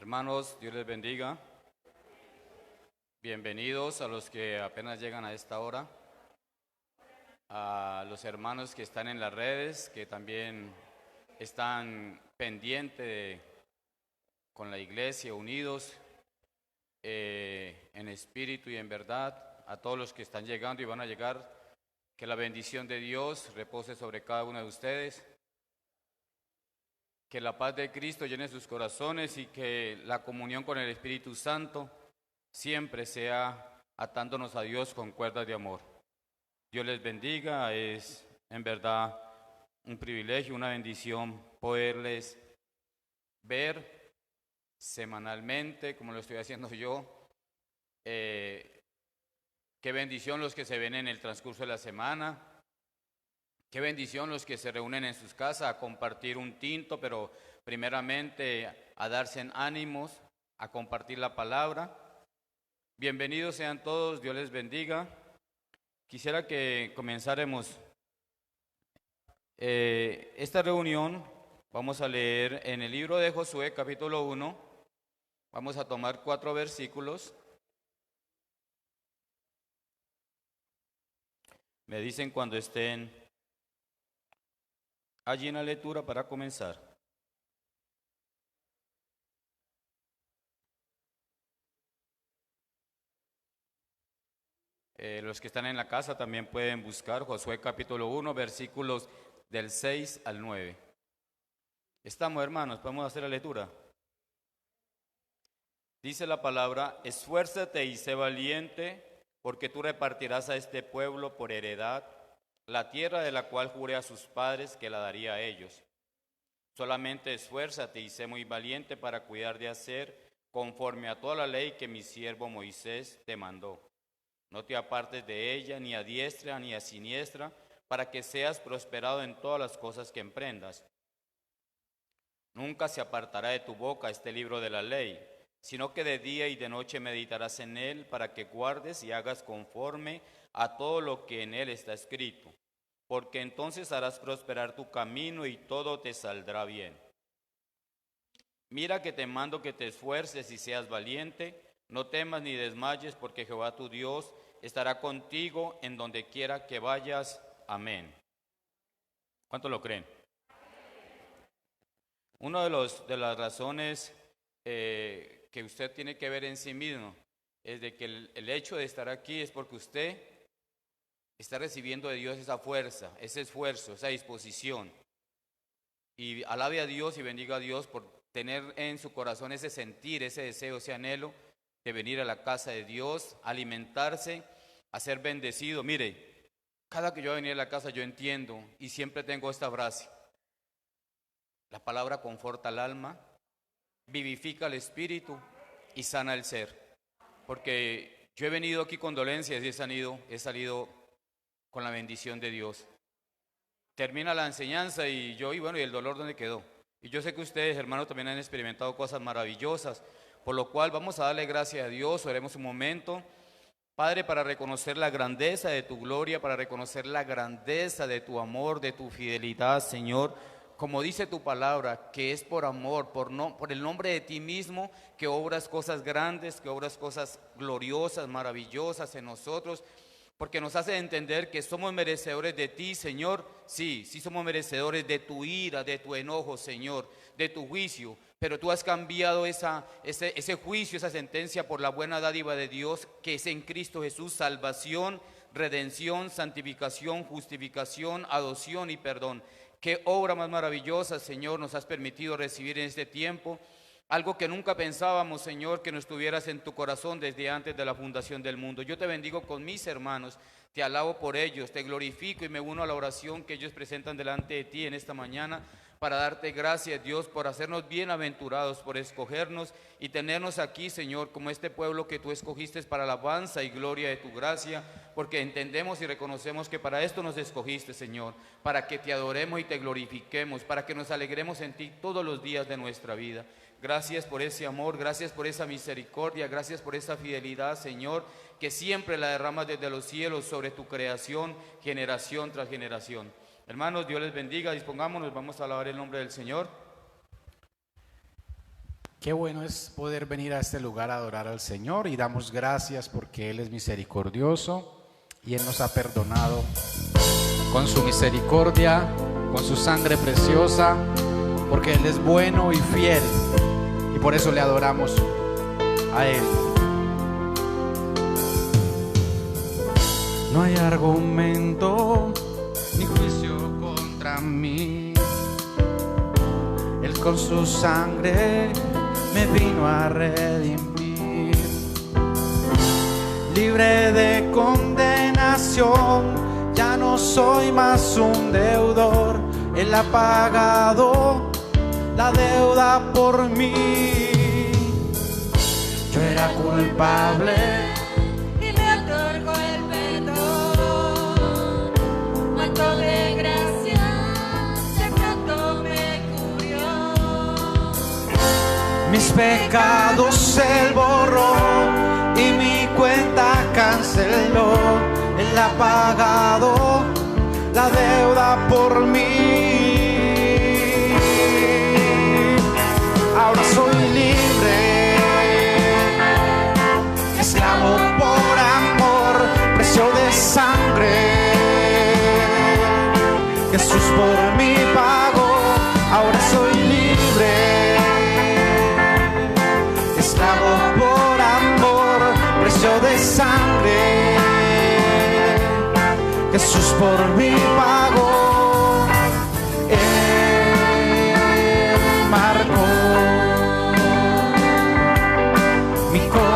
Hermanos, Dios les bendiga. Bienvenidos a los que apenas llegan a esta hora, a los hermanos que están en las redes, que también están pendientes con la iglesia, unidos en espíritu y en verdad, a todos los que están llegando y van a llegar, que la bendición de Dios repose sobre cada uno de ustedes. Que la paz de Cristo llene sus corazones y que la comunión con el Espíritu Santo siempre sea atándonos a Dios con cuerdas de amor. Dios les bendiga, es en verdad un privilegio, una bendición poderles ver semanalmente, como lo estoy haciendo yo. Qué bendición los que se ven en el transcurso de la semana. Qué bendición los que se reúnen en sus casas a compartir un tinto, pero primeramente a darse en ánimos, a compartir la palabra. Bienvenidos sean todos, Dios les bendiga. Quisiera que comenzáramos esta reunión. Vamos a leer en el libro de Josué, capítulo 1. Vamos a tomar 4 versículos. Me dicen cuando estén allí en la lectura para comenzar. Los que están en la casa también pueden buscar Josué capítulo 1, versículos del 6 al 9. Estamos, hermanos, podemos hacer la lectura. Dice la palabra: esfuérzate y sé valiente, porque tú repartirás a este pueblo por heredad la tierra de la cual juré a sus padres que la daría a ellos. Solamente esfuérzate y sé muy valiente para cuidar de hacer conforme a toda la ley que mi siervo Moisés te mandó. No te apartes de ella ni a diestra ni a siniestra, para que seas prosperado en todas las cosas que emprendas. Nunca se apartará de tu boca este libro de la ley, sino que de día y de noche meditarás en él, para que guardes y hagas conforme a todo lo que en él está escrito, porque entonces harás prosperar tu camino y todo te saldrá bien. Mira que te mando que te esfuerces y seas valiente, no temas ni desmayes, porque Jehová tu Dios estará contigo en donde quiera que vayas. Amén. ¿Cuánto lo creen? Una de las razones que usted tiene que ver en sí mismo es de que el hecho de estar aquí es porque usted está recibiendo de Dios esa fuerza, ese esfuerzo, esa disposición. Y alabe a Dios y bendiga a Dios por tener en su corazón ese sentir, ese deseo, ese anhelo de venir a la casa de Dios, alimentarse, a ser bendecido. Mire, cada que yo venía a la casa yo entiendo y siempre tengo esta frase: la palabra conforta al alma, vivifica el espíritu y sana el ser. Porque yo he venido aquí con dolencias y he salido con la bendición de Dios. Termina la enseñanza y bueno, ¿y el dolor dónde quedó? Y yo sé que ustedes, hermanos, también han experimentado cosas maravillosas, por lo cual vamos a darle gracias a Dios. Oremos un momento, Padre, para reconocer la grandeza de tu gloria, para reconocer la grandeza de tu amor, de tu fidelidad, Señor. Como dice tu palabra, que es por amor, por el nombre de ti mismo, que obras cosas grandes, que obras cosas gloriosas, maravillosas en nosotros, porque nos hace entender que somos merecedores de ti, Señor. Sí somos merecedores de tu ira, de tu enojo, Señor, de tu juicio, pero tú has cambiado ese juicio, esa sentencia por la buena dádiva de Dios, que es en Cristo Jesús, salvación, redención, santificación, justificación, adopción y perdón. Qué obra más maravillosa, Señor, nos has permitido recibir en este tiempo. Algo que nunca pensábamos, Señor, que no estuvieras en tu corazón desde antes de la fundación del mundo. Yo te bendigo con mis hermanos, te alabo por ellos, te glorifico y me uno a la oración que ellos presentan delante de ti en esta mañana, para darte gracias, Dios, por hacernos bienaventurados, por escogernos y tenernos aquí, Señor, como este pueblo que tú escogiste para alabanza y gloria de tu gracia, porque entendemos y reconocemos que para esto nos escogiste, Señor, para que te adoremos y te glorifiquemos, para que nos alegremos en ti todos los días de nuestra vida. Gracias por ese amor, gracias por esa misericordia, gracias por esa fidelidad, Señor, que siempre la derramas desde los cielos sobre tu creación, generación tras generación. Hermanos, Dios les bendiga, dispongámonos, vamos a alabar el nombre del Señor. Qué bueno es poder venir a este lugar a adorar al Señor, y damos gracias porque Él es misericordioso y Él nos ha perdonado con su misericordia, con su sangre preciosa, porque Él es bueno y fiel, y por eso le adoramos a Él. No hay argumento ni juicio contra mí. Él con su sangre me vino a redimir. Libre de condenación, ya no soy más un deudor. Él ha pagado la deuda por mí. Yo era culpable y me otorgó el perdón. Manto de gracia, de pronto me cubrió. mis pecados Él borró y mi cuenta canceló. Él ha pagado la deuda por mí. Ahora soy libre, esclavo por amor, precio de sangre. Jesús por mí pagó. Ahora soy libre, esclavo por amor, precio de sangre. Jesús por mí pagó. Él marcó mi corazón.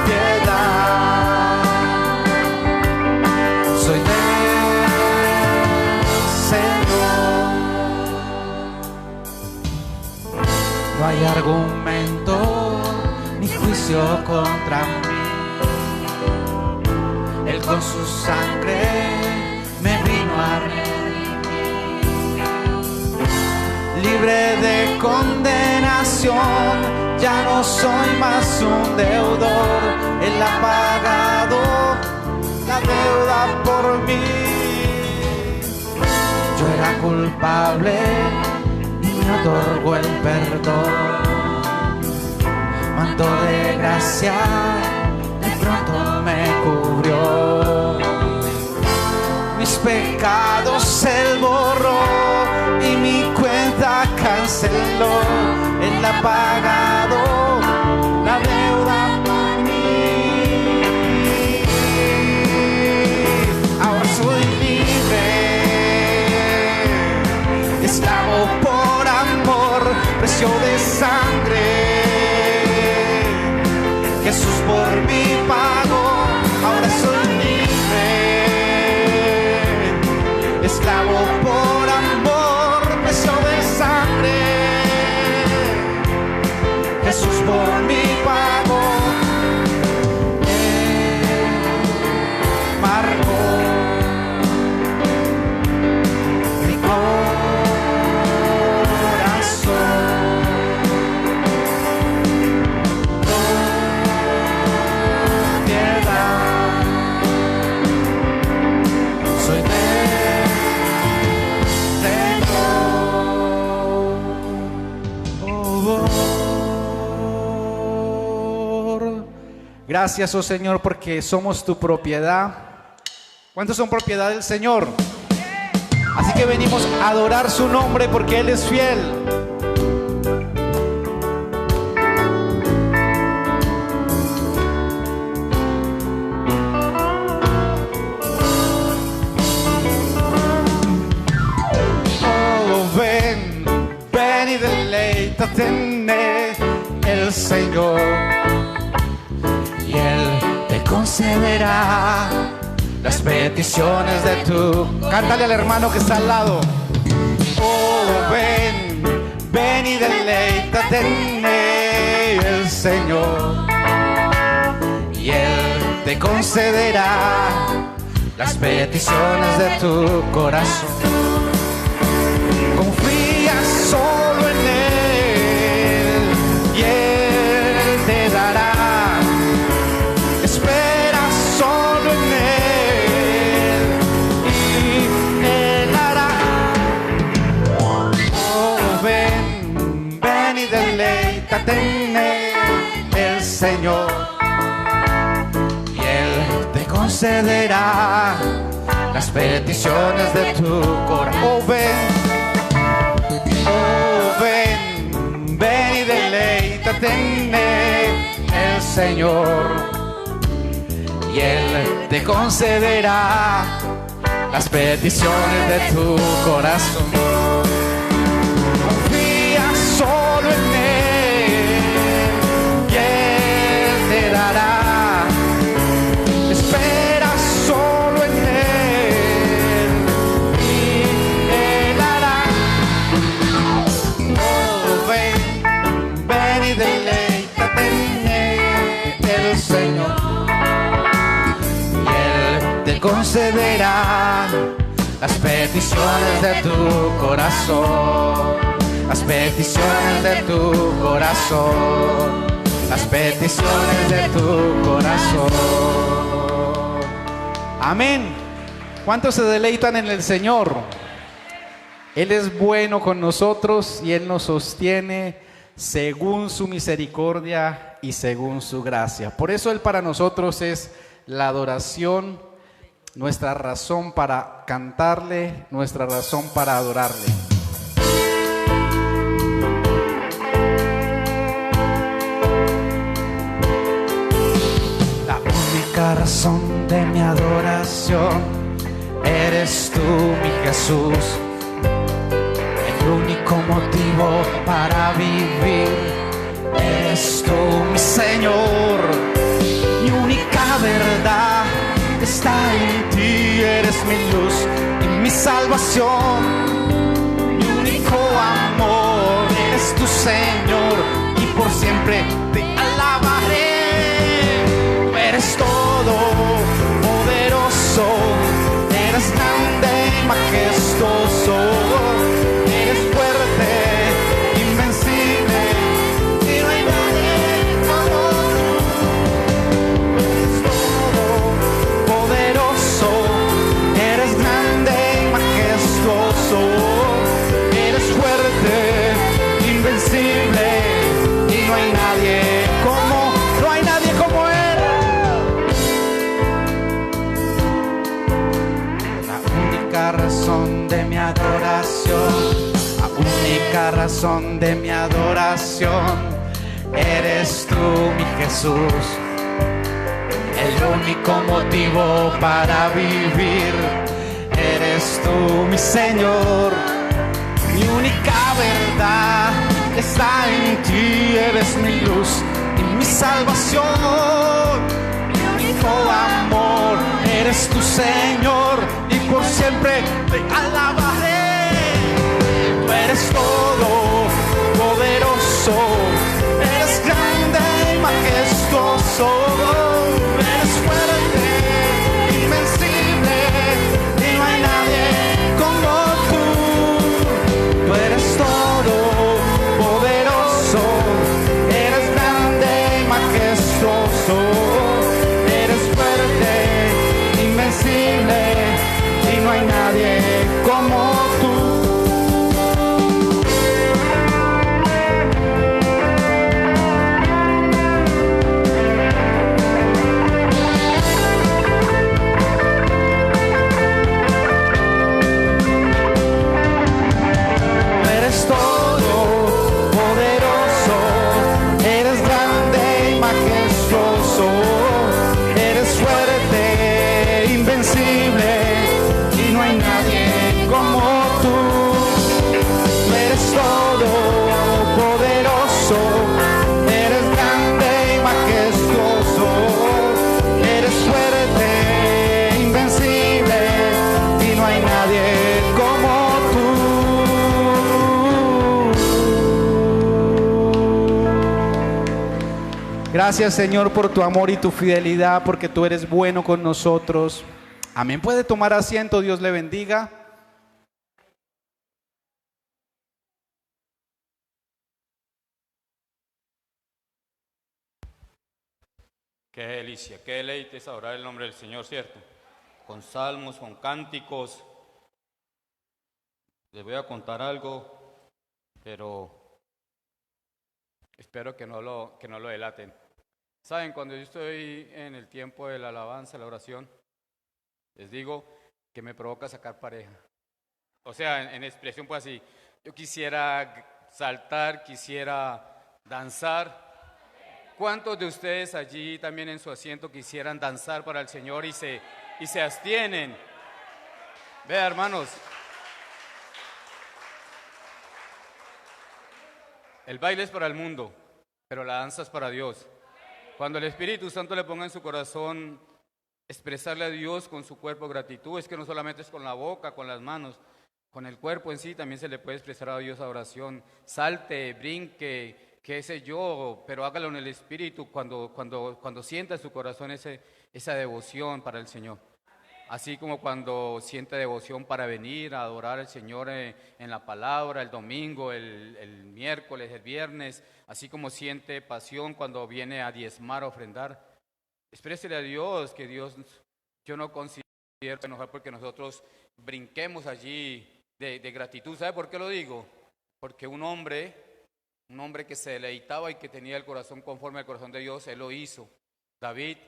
Propiedad soy del Señor. No hay argumento ni juicio contra mí. Él con su sangre me vino a redimir. Libre de condenación, ya no soy más un deudor. Él ha pagado la deuda por mí. Yo era culpable y me otorgó el perdón. Manto de gracia de pronto me cubrió. Mis pecados Él borró y mi cuenta canceló. Él ha pagado la deuda por mí. Ahora soy libre, esclavo por amor, precio de sangre. Jesús por mí pagó. Ahora soy libre, esclavo por amor, precio de sangre. Jesús por mí pagó. Él marcó mi corazón. Propiedad soy del Señor. Gracias, oh Señor, porque somos tu propiedad. ¿Cuántos son propiedad del Señor? Así que venimos a adorar su nombre porque Él es fiel. Oh, ven, ven y deleítate en el Señor, y Él te concederá las peticiones de tu... Cántale al hermano que está al lado. Oh, ven, ven y deleítate en el Señor, y Él te concederá las peticiones de tu corazón. Confía solo en Él y Él te dará. Espera solo en Él concederá las peticiones de tu corazón. Oh ven, ven y deleítate en el Señor, y Él te concederá las peticiones de tu corazón. Confía solo en Él y Él te dará. Espera solo en Él y Él hará. Oh, ven, ven y deleítate en el Señor, te concederá las peticiones de tu corazón, las peticiones de tu corazón, las peticiones de tu corazón. Amén. ¿Cuántos se deleitan en el Señor? Él es bueno con nosotros y Él nos sostiene según su misericordia y según su gracia. Por eso Él para nosotros es la adoración, nuestra razón para cantarle, nuestra razón para adorarle. La única razón de mi adoración eres tú, mi Jesús. El único motivo para vivir eres tú, mi Señor. Mi única verdad está en ti, eres mi luz y mi salvación. Mi único amor eres tu Señor, y por siempre te alabaré. Tú eres todo poderoso, eres grande y majestuoso, eres fuerte, invencible, y no hay nadie como tú. Eres todo poderoso, eres grande y majestuoso, eres fuerte, invencible, y no hay nadie como Él. La única razón de mi adoración, la única razón de mi adoración, eres tú, mi Jesús. El único motivo para vivir eres tú, mi Señor. Mi única verdad está en ti, eres mi luz y mi salvación. Mi único amor eres tu Señor, y por siempre te alabaré. Tú eres todo poderoso, eres grande y majestuoso, eres fuerte, invencible, y no hay nadie como tú. Tú eres todo poderoso, eres grande y majestuoso, eres fuerte, invencible, y no hay nadie como tú. Eres todo poderoso, eres grande y majestuoso, eres fuerte, invencible, y no hay nadie como tú. Tú eres todo poderoso, eres grande y majestuoso, eres fuerte, invencible, y no hay nadie como tú. Gracias, Señor, por tu amor y tu fidelidad, porque tú eres bueno con nosotros. Amén. Puede tomar asiento, Dios le bendiga. Qué delicia, qué deleite es adorar el nombre del Señor, ¿cierto? Con salmos, con cánticos. Les voy a contar algo, pero espero que no lo delaten. Saben, cuando yo estoy en el tiempo de la alabanza, la oración, Les digo que me provoca sacar pareja. O sea, en expresión pues así, yo quisiera saltar, quisiera danzar. ¿Cuántos de ustedes allí también en su asiento quisieran danzar para el Señor y se abstienen? Vea, hermanos, el baile es para el mundo, pero la danza es para Dios. Cuando el Espíritu Santo le ponga en su corazón expresarle a Dios con su cuerpo gratitud, es que no solamente es con la boca, con las manos, con el cuerpo en sí también se le puede expresar a Dios adoración. Salte, brinque, qué sé yo, pero hágalo en el Espíritu cuando sienta en su corazón esa devoción para el Señor. Así como cuando siente devoción para venir a adorar al Señor en la palabra, el domingo, el miércoles, el viernes, así como siente pasión cuando viene a diezmar, a ofrendar. Exprésele a Dios que Dios, yo no considero enojar porque nosotros brinquemos allí de gratitud. ¿Sabe por qué lo digo? Porque un hombre que se deleitaba y que tenía el corazón conforme al corazón de Dios, él lo hizo. David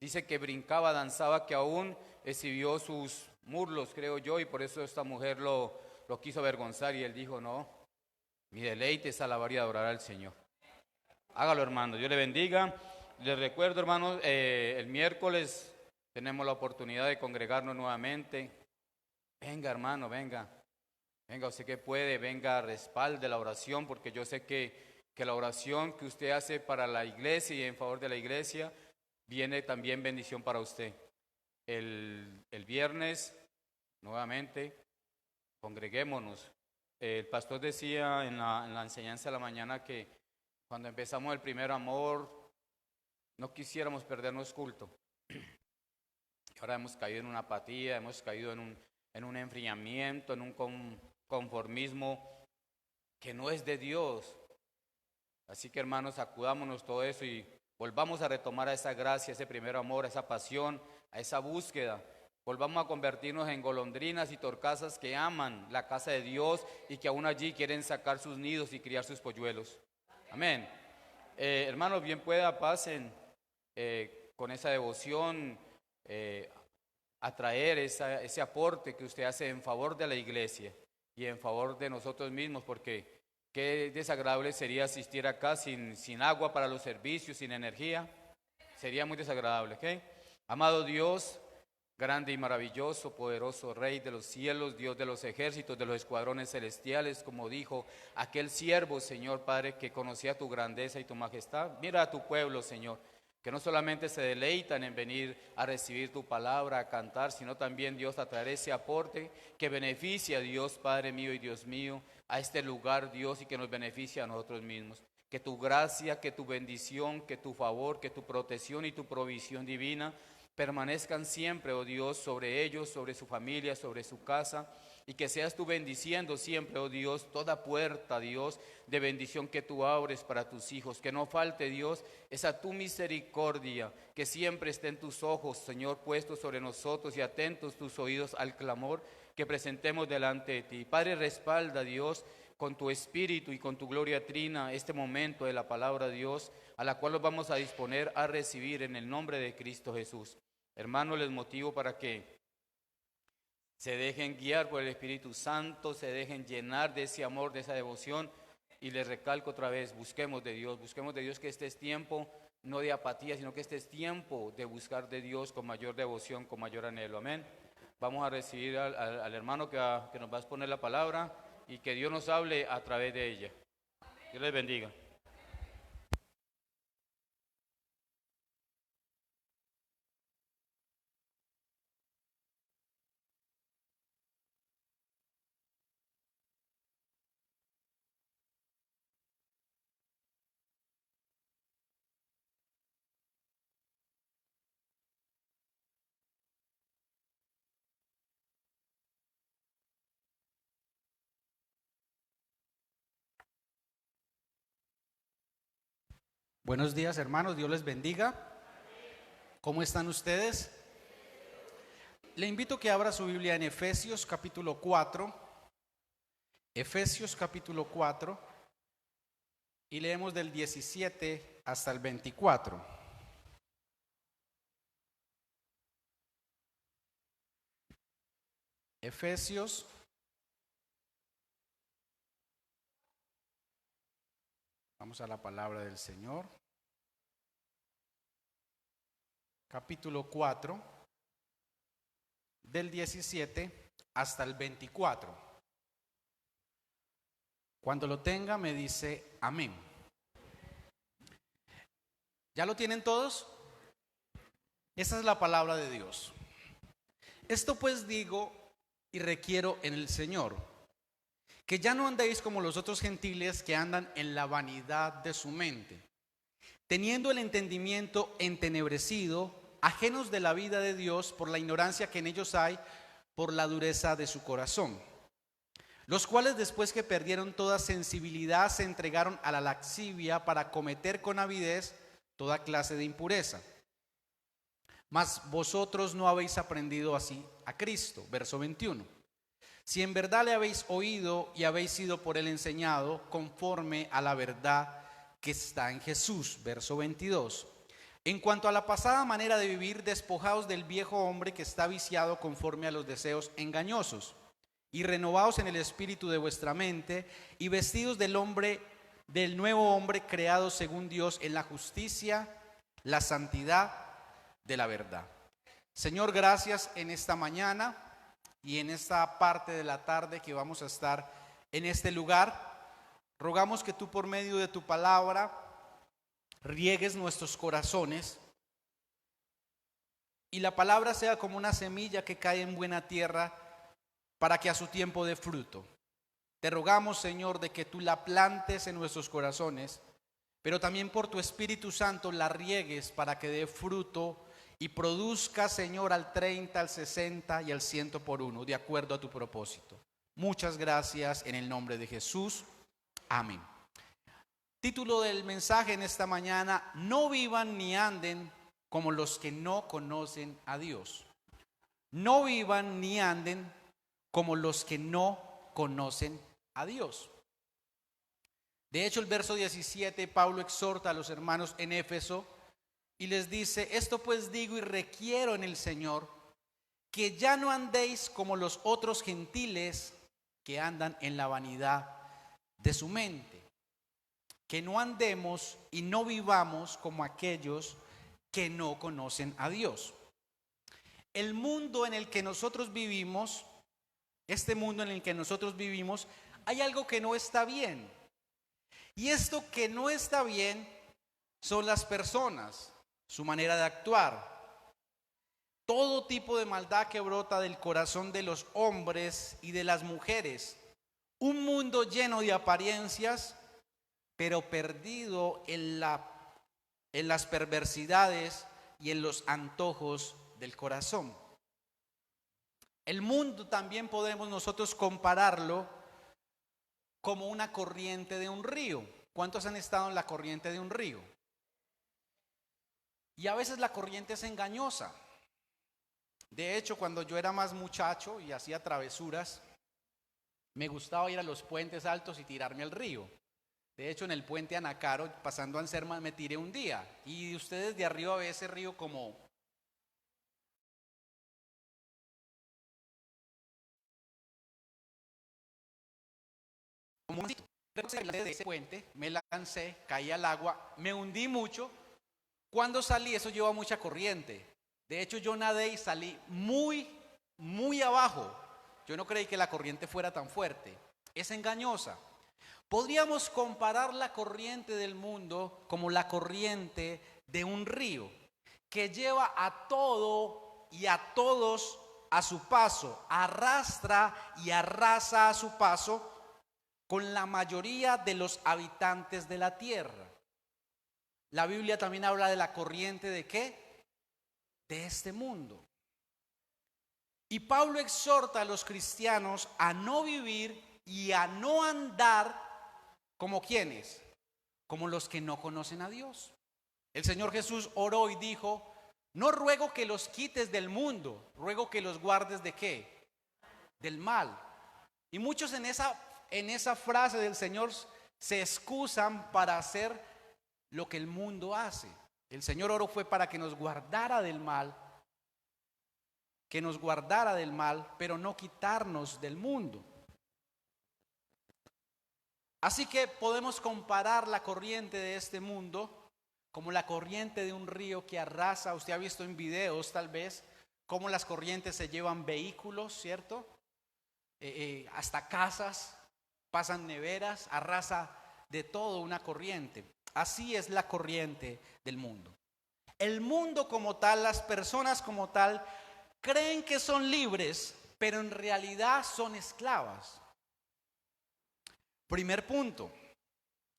dice que brincaba, danzaba, que aún exhibió sus muslos, creo yo, y por eso esta mujer lo quiso avergonzar y él dijo, no, mi deleite es alabar y adorar al Señor. Hágalo, hermano, Dios le bendiga. Les recuerdo, hermanos, el miércoles tenemos la oportunidad de congregarnos nuevamente. Venga, hermano, venga, usted que puede, venga, respalde la oración, porque yo sé que la oración que usted hace para la iglesia y en favor de la iglesia, viene también bendición para usted. El viernes, nuevamente, congreguémonos. El pastor decía en la enseñanza de la mañana que cuando empezamos el primer amor, no quisiéramos perdernos culto. Ahora hemos caído en una apatía, hemos caído en un enfriamiento, en un conformismo que no es de Dios. Así que, hermanos, acudámonos todo eso y volvamos a retomar a esa gracia, ese primer amor, a esa pasión, a esa búsqueda. Volvamos a convertirnos en golondrinas y torcasas que aman la casa de Dios y que aún allí quieren sacar sus nidos y criar sus polluelos. Amén. Hermanos, bien pueda, pasen con esa devoción, atraer ese aporte que usted hace en favor de la iglesia y en favor de nosotros mismos, porque qué desagradable sería asistir acá sin agua para los servicios, sin energía. Sería muy desagradable, ¿ok? Amado Dios, grande y maravilloso, poderoso Rey de los cielos, Dios de los ejércitos, de los escuadrones celestiales, como dijo aquel siervo, Señor Padre, que conocía tu grandeza y tu majestad. Mira a tu pueblo, Señor, que no solamente se deleitan en venir a recibir tu palabra, a cantar, sino también, Dios, a traer ese aporte que beneficia a Dios, Padre mío y Dios mío, a este lugar, Dios, y que nos beneficia a nosotros mismos. Que tu gracia, que tu bendición, que tu favor, que tu protección y tu provisión divina permanezcan siempre, oh Dios, sobre ellos, sobre su familia, sobre su casa, y que seas tú bendiciendo siempre, oh Dios, toda puerta, Dios, de bendición que tú abres para tus hijos. Que no falte, Dios, esa tu misericordia, que siempre esté en tus ojos, Señor, puestos sobre nosotros y atentos tus oídos al clamor que presentemos delante de ti. Padre, respalda, Dios, con tu espíritu y con tu gloria trina este momento de la palabra de Dios, a la cual nos vamos a disponer a recibir en el nombre de Cristo Jesús. Hermanos, les motivo para que se dejen guiar por el Espíritu Santo, se dejen llenar de ese amor, de esa devoción, y les recalco otra vez, busquemos de Dios, que este es tiempo no de apatía, sino que este es tiempo de buscar de Dios con mayor devoción, con mayor anhelo. Amén. Vamos a recibir al hermano que nos va a exponer la palabra y que Dios nos hable a través de ella. Dios les bendiga. Buenos días, hermanos, Dios les bendiga. ¿Cómo están ustedes? Le invito a que abra su Biblia en Efesios capítulo 4. Efesios capítulo 4 y leemos del 17 hasta el 24. Efesios vamos a la palabra del Señor. Capítulo 4, del 17 hasta el 24. Cuando lo tenga me dice amén. ¿Ya lo tienen todos? Esa es la palabra de Dios. Esto pues digo y requiero en el Señor, que ya no andéis como los otros gentiles que andan en la vanidad de su mente, teniendo el entendimiento entenebrecido, ajenos de la vida de Dios por la ignorancia que en ellos hay, por la dureza de su corazón, los cuales después que perdieron toda sensibilidad se entregaron a la lascivia para cometer con avidez toda clase de impureza. Mas vosotros no habéis aprendido así a Cristo. Verso 21. Si en verdad le habéis oído y habéis sido por él enseñado, conforme a la verdad que está en Jesús. Verso 22. En cuanto a la pasada manera de vivir, despojaos del viejo hombre que está viciado conforme a los deseos engañosos, y renovaos en el espíritu de vuestra mente, y vestidos del nuevo hombre creado según Dios en la justicia, la santidad de la verdad. Señor, gracias en esta mañana y en esta parte de la tarde que vamos a estar en este lugar. Rogamos que tú por medio de tu palabra riegues nuestros corazones y la palabra sea como una semilla que cae en buena tierra para que a su tiempo dé fruto. Te rogamos, Señor, de que tú la plantes en nuestros corazones, pero también por tu Espíritu Santo la riegues para que dé fruto y produzca, Señor, al 30, al 60 y al 100 por uno, de acuerdo a tu propósito. Muchas gracias en el nombre de Jesús. Amén. Título del mensaje en esta mañana: no vivan ni anden como los que no conocen a Dios. No vivan ni anden como los que no conocen a Dios. De hecho, el verso 17, Pablo exhorta a los hermanos en Éfeso y les dice: esto pues digo y requiero en el Señor, que ya no andéis como los otros gentiles que andan en la vanidad de su mente. Que no andemos y no vivamos como aquellos que no conocen a Dios. El mundo en el que nosotros vivimos, este mundo en el que nosotros vivimos, hay algo que no está bien. Y esto que no está bien son las personas, su manera de actuar. Todo tipo de maldad que brota del corazón de los hombres y de las mujeres. Un mundo lleno de apariencias, pero perdido en las perversidades y en los antojos del corazón. El mundo también podemos nosotros compararlo como una corriente de un río. ¿Cuántos han estado en la corriente de un río? Y a veces la corriente es engañosa. De hecho, cuando yo era más muchacho y hacía travesuras, me gustaba ir a los puentes altos y tirarme al río. De hecho, en el puente Anacaro, pasando a Anserma, me tiré un día. Y ustedes de arriba ven ese río como de ese puente, me lancé, caí al agua, me hundí mucho. Cuando salí, eso lleva mucha corriente. De hecho, yo nadé y salí muy, muy abajo. Yo no creí que la corriente fuera tan fuerte. Es engañosa. Podríamos comparar la corriente del mundo como la corriente de un río que lleva a todo y a todos a su paso, arrastra y arrasa a su paso con la mayoría de los habitantes de la tierra. La Biblia también habla de la corriente ¿de qué? De este mundo. Y Pablo exhorta a los cristianos a no vivir y a no andar como ¿quiénes? Como los que no conocen a Dios. El Señor Jesús oró y dijo: no ruego que los quites del mundo, ruego que los guardes ¿de qué? Del mal. Y muchos en esa frase del Señor se excusan para hacer lo que el mundo hace. El Señor oró fue para que nos guardara del mal. que nos guardara del mal, pero no quitarnos del mundo. Así que podemos comparar la corriente de este mundo como la corriente de un río que arrasa. Usted ha visto en videos tal vez cómo las corrientes se llevan vehículos, ¿cierto? Hasta casas, pasan neveras, arrasa de todo una corriente. Así es la corriente del mundo. El mundo como tal, las personas como tal, creen que son libres, pero en realidad son esclavas. Primer punto,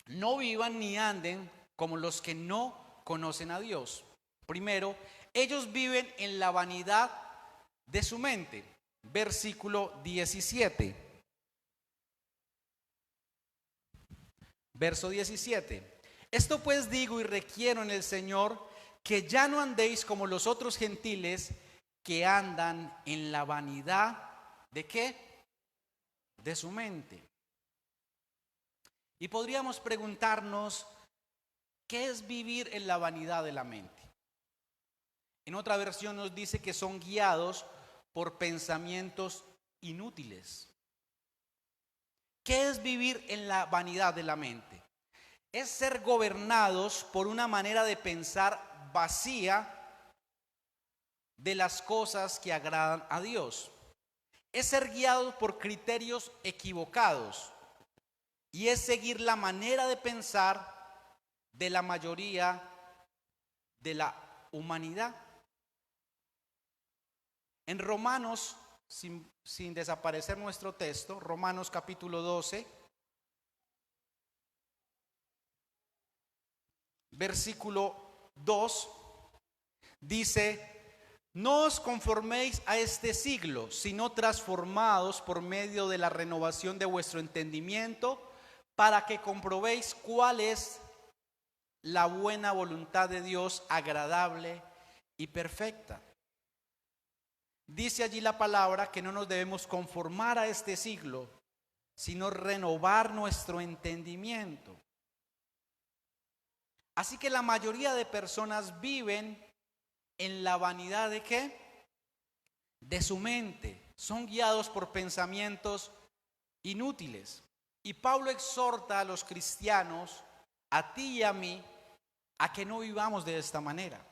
no vivan ni anden como los que no conocen a Dios. Primero, ellos viven en la vanidad de su mente. Versículo 17. Verso 17. Esto pues digo y requiero en el Señor, que ya no andéis como los otros gentiles que andan en la vanidad ¿de qué? De su mente. Y podríamos preguntarnos, ¿qué es vivir en la vanidad de la mente? En otra versión nos dice que son guiados por pensamientos inútiles. ¿Qué es vivir en la vanidad de la mente? Es ser gobernados por una manera de pensar vacía de las cosas que agradan a Dios. Es ser guiados por criterios equivocados y es seguir la manera de pensar de la mayoría de la humanidad. En Romanos, sin desaparecer nuestro texto, Romanos capítulo 12, versículo 2, dice: no os conforméis a este siglo, sino transformados por medio de la renovación de vuestro entendimiento, para que comprobéis cuál es la buena voluntad de Dios, agradable y perfecta. Dice allí la palabra que no nos debemos conformar a este siglo, sino renovar nuestro entendimiento. Así que la mayoría de personas viven en la vanidad ¿de qué? De su mente. Son guiados por pensamientos inútiles. Y Pablo exhorta a los cristianos, a ti y a mí, a que no vivamos de esta manera.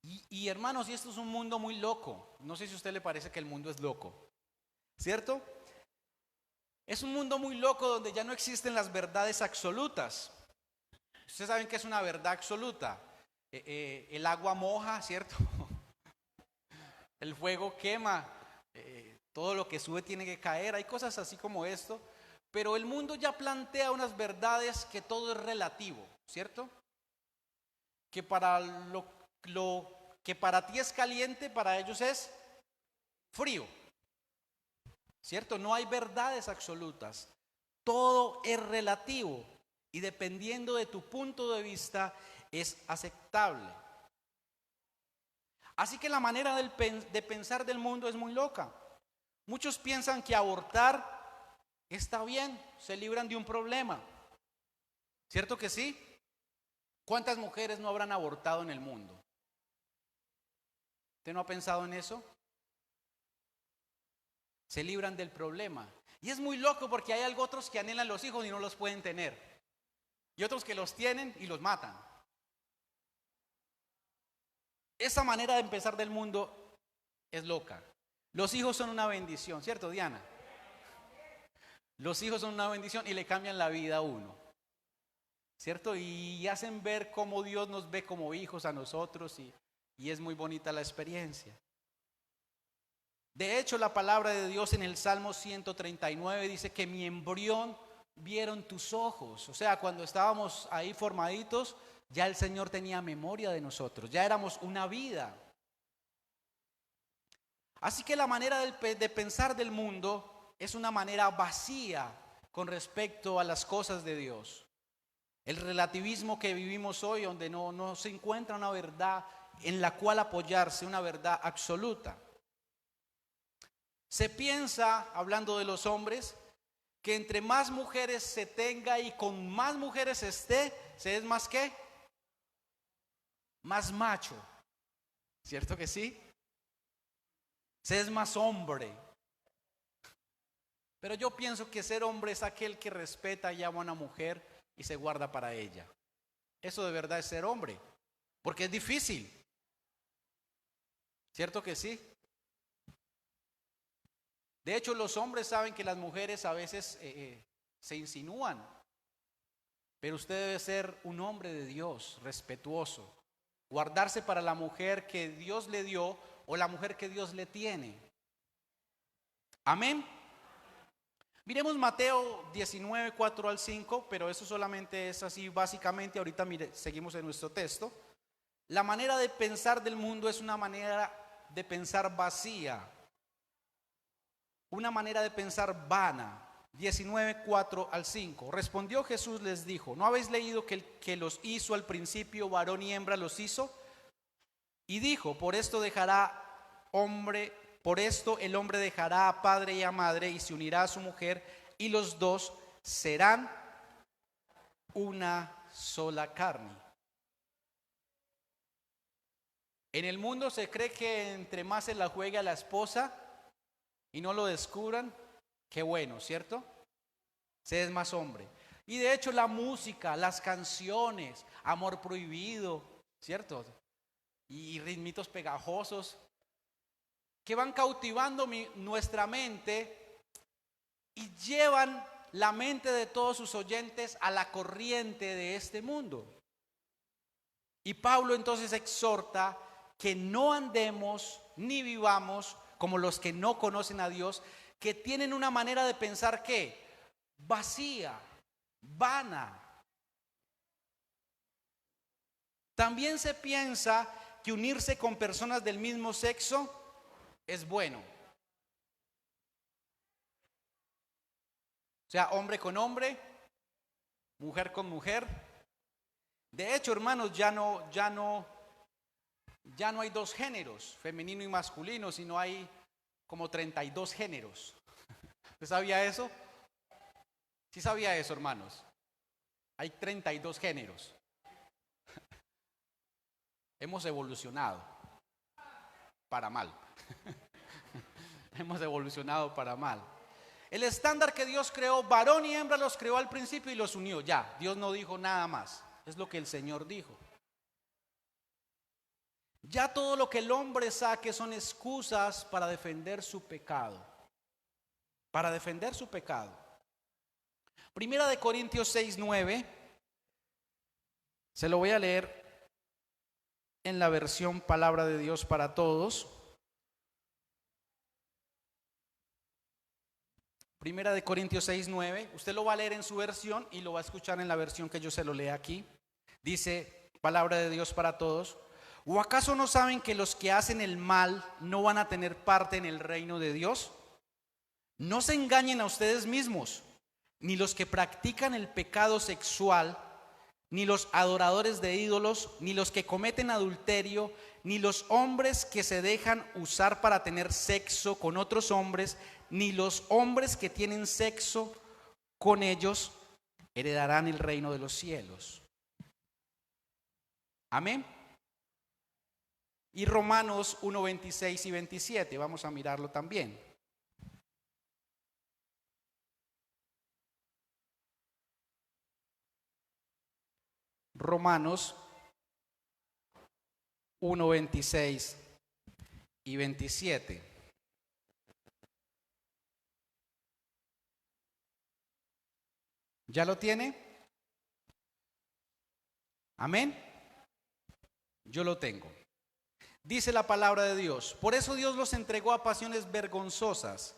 Y hermanos, y esto es un mundo muy loco. No sé si a usted le parece que el mundo es loco, ¿cierto? Es un mundo muy loco donde ya no existen las verdades absolutas. Ustedes saben que es una verdad absoluta. El agua moja, ¿cierto? El fuego quema. Todo lo que sube tiene que caer. Hay cosas así como esto. Pero el mundo ya plantea unas verdades que todo es relativo, ¿cierto? Que para lo que para ti es caliente, para ellos es frío, ¿cierto? No hay verdades absolutas. Todo es relativo. Y dependiendo de tu punto de vista es aceptable. Así que la manera de pensar del mundo es muy loca. Muchos piensan que abortar está bien, se libran de un problema. ¿Cierto que sí? ¿Cuántas mujeres no habrán abortado en el mundo? ¿Usted no ha pensado en eso? Se libran del problema. Y es muy loco porque hay otros que anhelan los hijos y no los pueden tener. Y otros que los tienen y los matan. Esa manera de pensar del mundo es loca. Los hijos son una bendición, ¿cierto, Diana? Los hijos son una bendición y le cambian la vida a uno, ¿cierto? Y hacen ver cómo Dios nos ve como hijos a nosotros y es muy bonita la experiencia. De hecho, la palabra de Dios en el Salmo 139 dice que mi embrión vieron tus ojos. O sea, cuando estábamos ahí formaditos, ya el Señor tenía memoria de nosotros, ya éramos una vida. Así que la manera de pensar del mundo es una manera vacía con respecto a las cosas de Dios. El relativismo que vivimos hoy, donde no se encuentra una verdad en la cual apoyarse, una verdad absoluta. Se piensa, hablando de los hombres, que entre más mujeres se tenga y con más mujeres esté, se es más ¿qué? más macho. ¿Cierto que sí? Se es más hombre. Pero yo pienso que ser hombre es aquel que respeta y ama a una mujer y se guarda para ella. Eso de verdad es ser hombre, porque es difícil. ¿Cierto que sí? De hecho, los hombres saben que las mujeres a veces se insinúan, pero usted debe ser un hombre de Dios, respetuoso, guardarse para la mujer que Dios le dio o la mujer que Dios le tiene. Amén. Miremos Mateo 19, 4 al 5, pero eso solamente es así básicamente. Ahorita seguimos en nuestro texto. La manera de pensar del mundo es una manera de pensar vacía, una manera de pensar vana. 19, 4 al 5. Respondió Jesús, les dijo: ¿no habéis leído que el que los hizo al principio, varón y hembra los hizo? Y dijo: por esto el hombre dejará a padre y a madre y se unirá a su mujer, y los dos serán una sola carne. En el mundo se cree que entre más se la juegue a la esposa y no lo descubran, qué bueno, ¿cierto? Se es más hombre. Y de hecho la música, las canciones, Amor Prohibido, ¿cierto? Y ritmitos pegajosos que van cautivando nuestra mente y llevan la mente de todos sus oyentes a la corriente de este mundo. Y Pablo entonces exhorta que no andemos ni vivamos como los que no conocen a Dios, que tienen una manera de pensar que vacía, vana. También se piensa que unirse con personas del mismo sexo es bueno. O sea, hombre con hombre, mujer con mujer. De hecho, hermanos, ya no hay dos géneros, femenino y masculino, sino hay como 32 géneros. ¿Usted sabía eso? Sí sabía eso, hermanos. Hay 32 géneros. Hemos evolucionado para mal. Hemos evolucionado para mal. El estándar que Dios creó, varón y hembra los creó al principio y los unió. Ya, Dios no dijo nada más. Es lo que el Señor dijo. Ya todo lo que el hombre saque son excusas para defender su pecado. Para defender su pecado. Primera de Corintios 6, 9. Se lo voy a leer en la versión Palabra de Dios para Todos. Primera de Corintios 6, 9. Usted lo va a leer en su versión y lo va a escuchar en la versión que yo se lo lea aquí. Dice Palabra de Dios para Todos. ¿O acaso no saben que los que hacen el mal no van a tener parte en el reino de Dios? No se engañen a ustedes mismos, ni los que practican el pecado sexual, ni los adoradores de ídolos, ni los que cometen adulterio, ni los hombres que se dejan usar para tener sexo con otros hombres, ni los hombres que tienen sexo con ellos heredarán el reino de los cielos. Amén. Y Romanos 1, 26 y 27, vamos a mirarlo también. Romanos 1, 26 y 27. ¿Ya lo tiene? Amén. Yo lo tengo. Dice la palabra de Dios: por eso Dios los entregó a pasiones vergonzosas,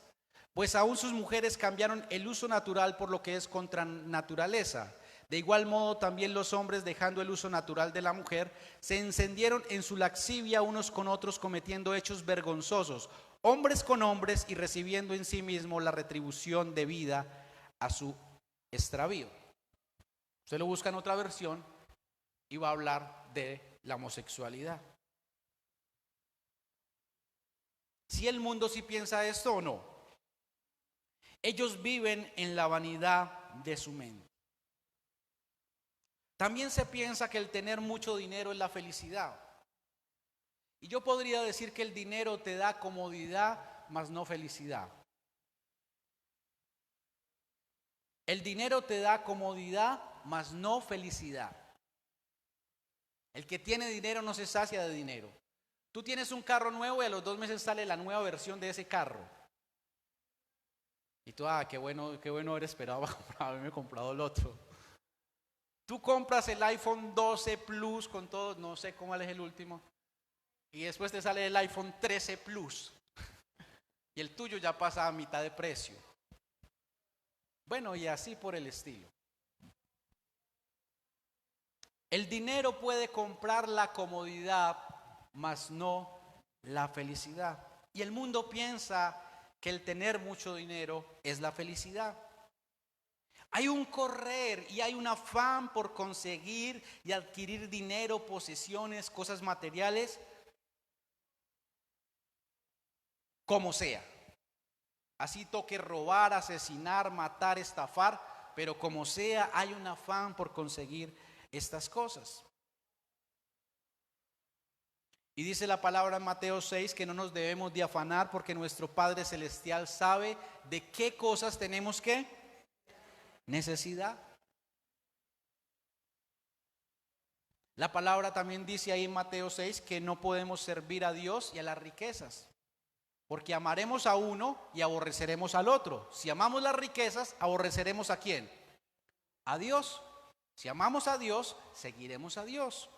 pues aún sus mujeres cambiaron el uso natural por lo que es contra naturaleza. De igual modo también los hombres, dejando el uso natural de la mujer, se encendieron en su lascivia unos con otros, cometiendo hechos vergonzosos, hombres con hombres, y recibiendo en sí mismo la retribución debida a su extravío. Usted lo busca en otra versión y va a hablar de la homosexualidad. Si el mundo sí piensa esto o no. Ellos viven en la vanidad de su mente. También se piensa que el tener mucho dinero es la felicidad. Y yo podría decir que el dinero te da comodidad, mas no felicidad. El dinero te da comodidad, mas no felicidad. El que tiene dinero no se sacia de dinero. Tú tienes un carro nuevo y a los 2 meses sale la nueva versión de ese carro. Y tú, qué bueno haber esperado para haberme comprado el otro. Tú compras el iPhone 12 Plus con todo, no sé cuál es el último. Y después te sale el iPhone 13 Plus. Y el tuyo ya pasa a mitad de precio. Bueno, y así por el estilo. El dinero puede comprar la comodidad, mas no la felicidad. Y el mundo piensa que el tener mucho dinero es la felicidad. Hay un correr y hay un afán por conseguir y adquirir dinero, posesiones, cosas materiales, como sea. Así toque robar, asesinar, matar, estafar, pero como sea, hay un afán por conseguir estas cosas. Y dice la palabra en Mateo 6 que no nos debemos de afanar porque nuestro Padre Celestial sabe de qué cosas tenemos que necesidad. La palabra también dice ahí en Mateo 6 que no podemos servir a Dios y a las riquezas, porque amaremos a uno y aborreceremos al otro. Si amamos las riquezas, aborreceremos ¿a quién? A Dios. Si amamos a Dios, seguiremos a Dios.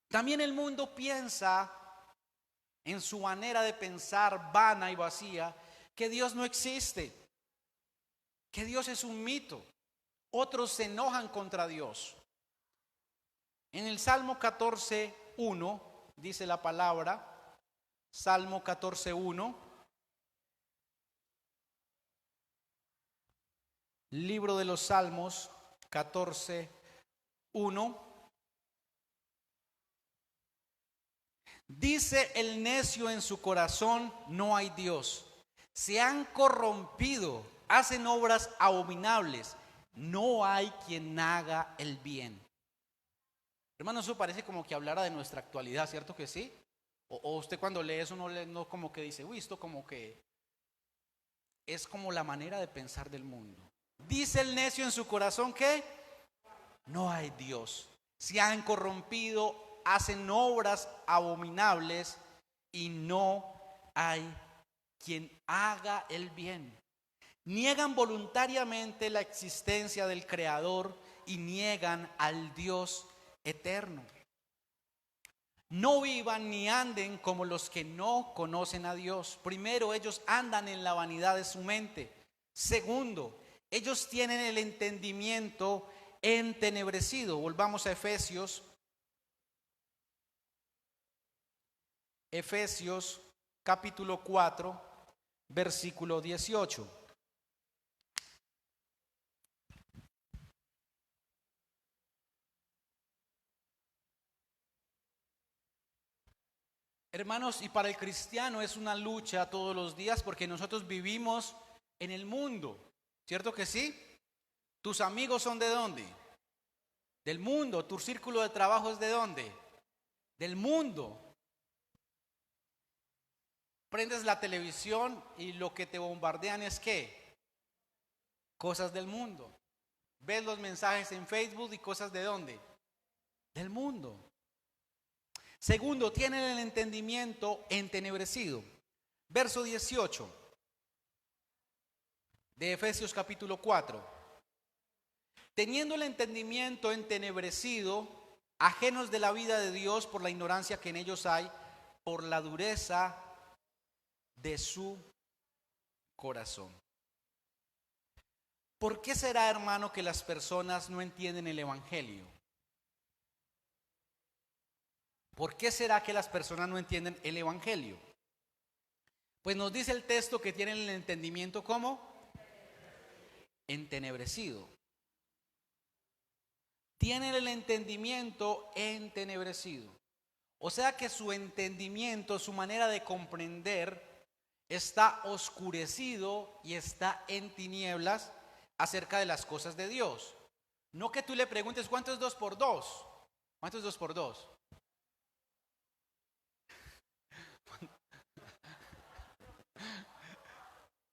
También el mundo piensa, en su manera de pensar vana y vacía, que Dios no existe, que Dios es un mito. Otros se enojan contra Dios. En el Salmo 14:1 dice la palabra, Salmo 14:1, libro de los Salmos 14:1. Dice el necio en su corazón, no hay Dios. Se han corrompido, hacen obras abominables. No hay quien haga el bien. Hermano, eso parece como que hablara de nuestra actualidad, ¿cierto que sí? O usted cuando lee eso no como que dice, uy, esto como que es como la manera de pensar del mundo. Dice el necio en su corazón que no hay Dios. Se han corrompido, hacen obras abominables y no hay quien haga el bien. Niegan voluntariamente la existencia del Creador y niegan al Dios eterno. No vivan ni anden como los que no conocen a Dios. Primero, ellos andan en la vanidad de su mente. Segundo, ellos tienen el entendimiento entenebrecido. Volvamos a Efesios capítulo 4, versículo 18. Hermanos, y para el cristiano es una lucha todos los días porque nosotros vivimos en el mundo, ¿cierto que sí? ¿Tus amigos son de dónde? Del mundo. ¿Tu círculo de trabajo es de dónde? Del mundo. Prendes la televisión y lo que te bombardean es ¿qué? Cosas del mundo. Ves los mensajes en Facebook y cosas de dónde? Del mundo. Segundo, tienen el entendimiento entenebrecido. Verso 18 de Efesios capítulo 4. Teniendo el entendimiento entenebrecido, ajenos de la vida de Dios por la ignorancia que en ellos hay, por la dureza de su corazón. ¿Por qué será, hermano, que las personas no entienden el evangelio? ¿Por qué será que las personas no entienden el evangelio? Pues nos dice el texto que tienen el entendimiento ¿cómo? Entenebrecido. Tienen el entendimiento entenebrecido. O sea que su entendimiento, su manera de comprender está oscurecido y está en tinieblas acerca de las cosas de Dios. No que tú le preguntes cuánto es 2 por 2. ¿Cuánto es 2 por 2?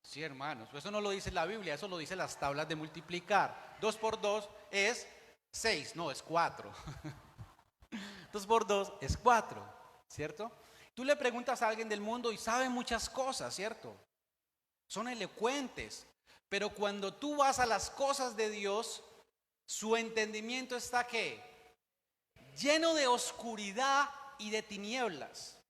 Sí, hermanos, eso no lo dice la Biblia, eso lo dice las tablas de multiplicar. 2 por 2 es 6, no, es 4. 2 por 2 es 4, ¿cierto? Tú le preguntas a alguien del mundo y sabe muchas cosas, ¿cierto? Son elocuentes, pero cuando tú vas a las cosas de Dios, su entendimiento está ¿qué? Lleno de oscuridad y de tinieblas.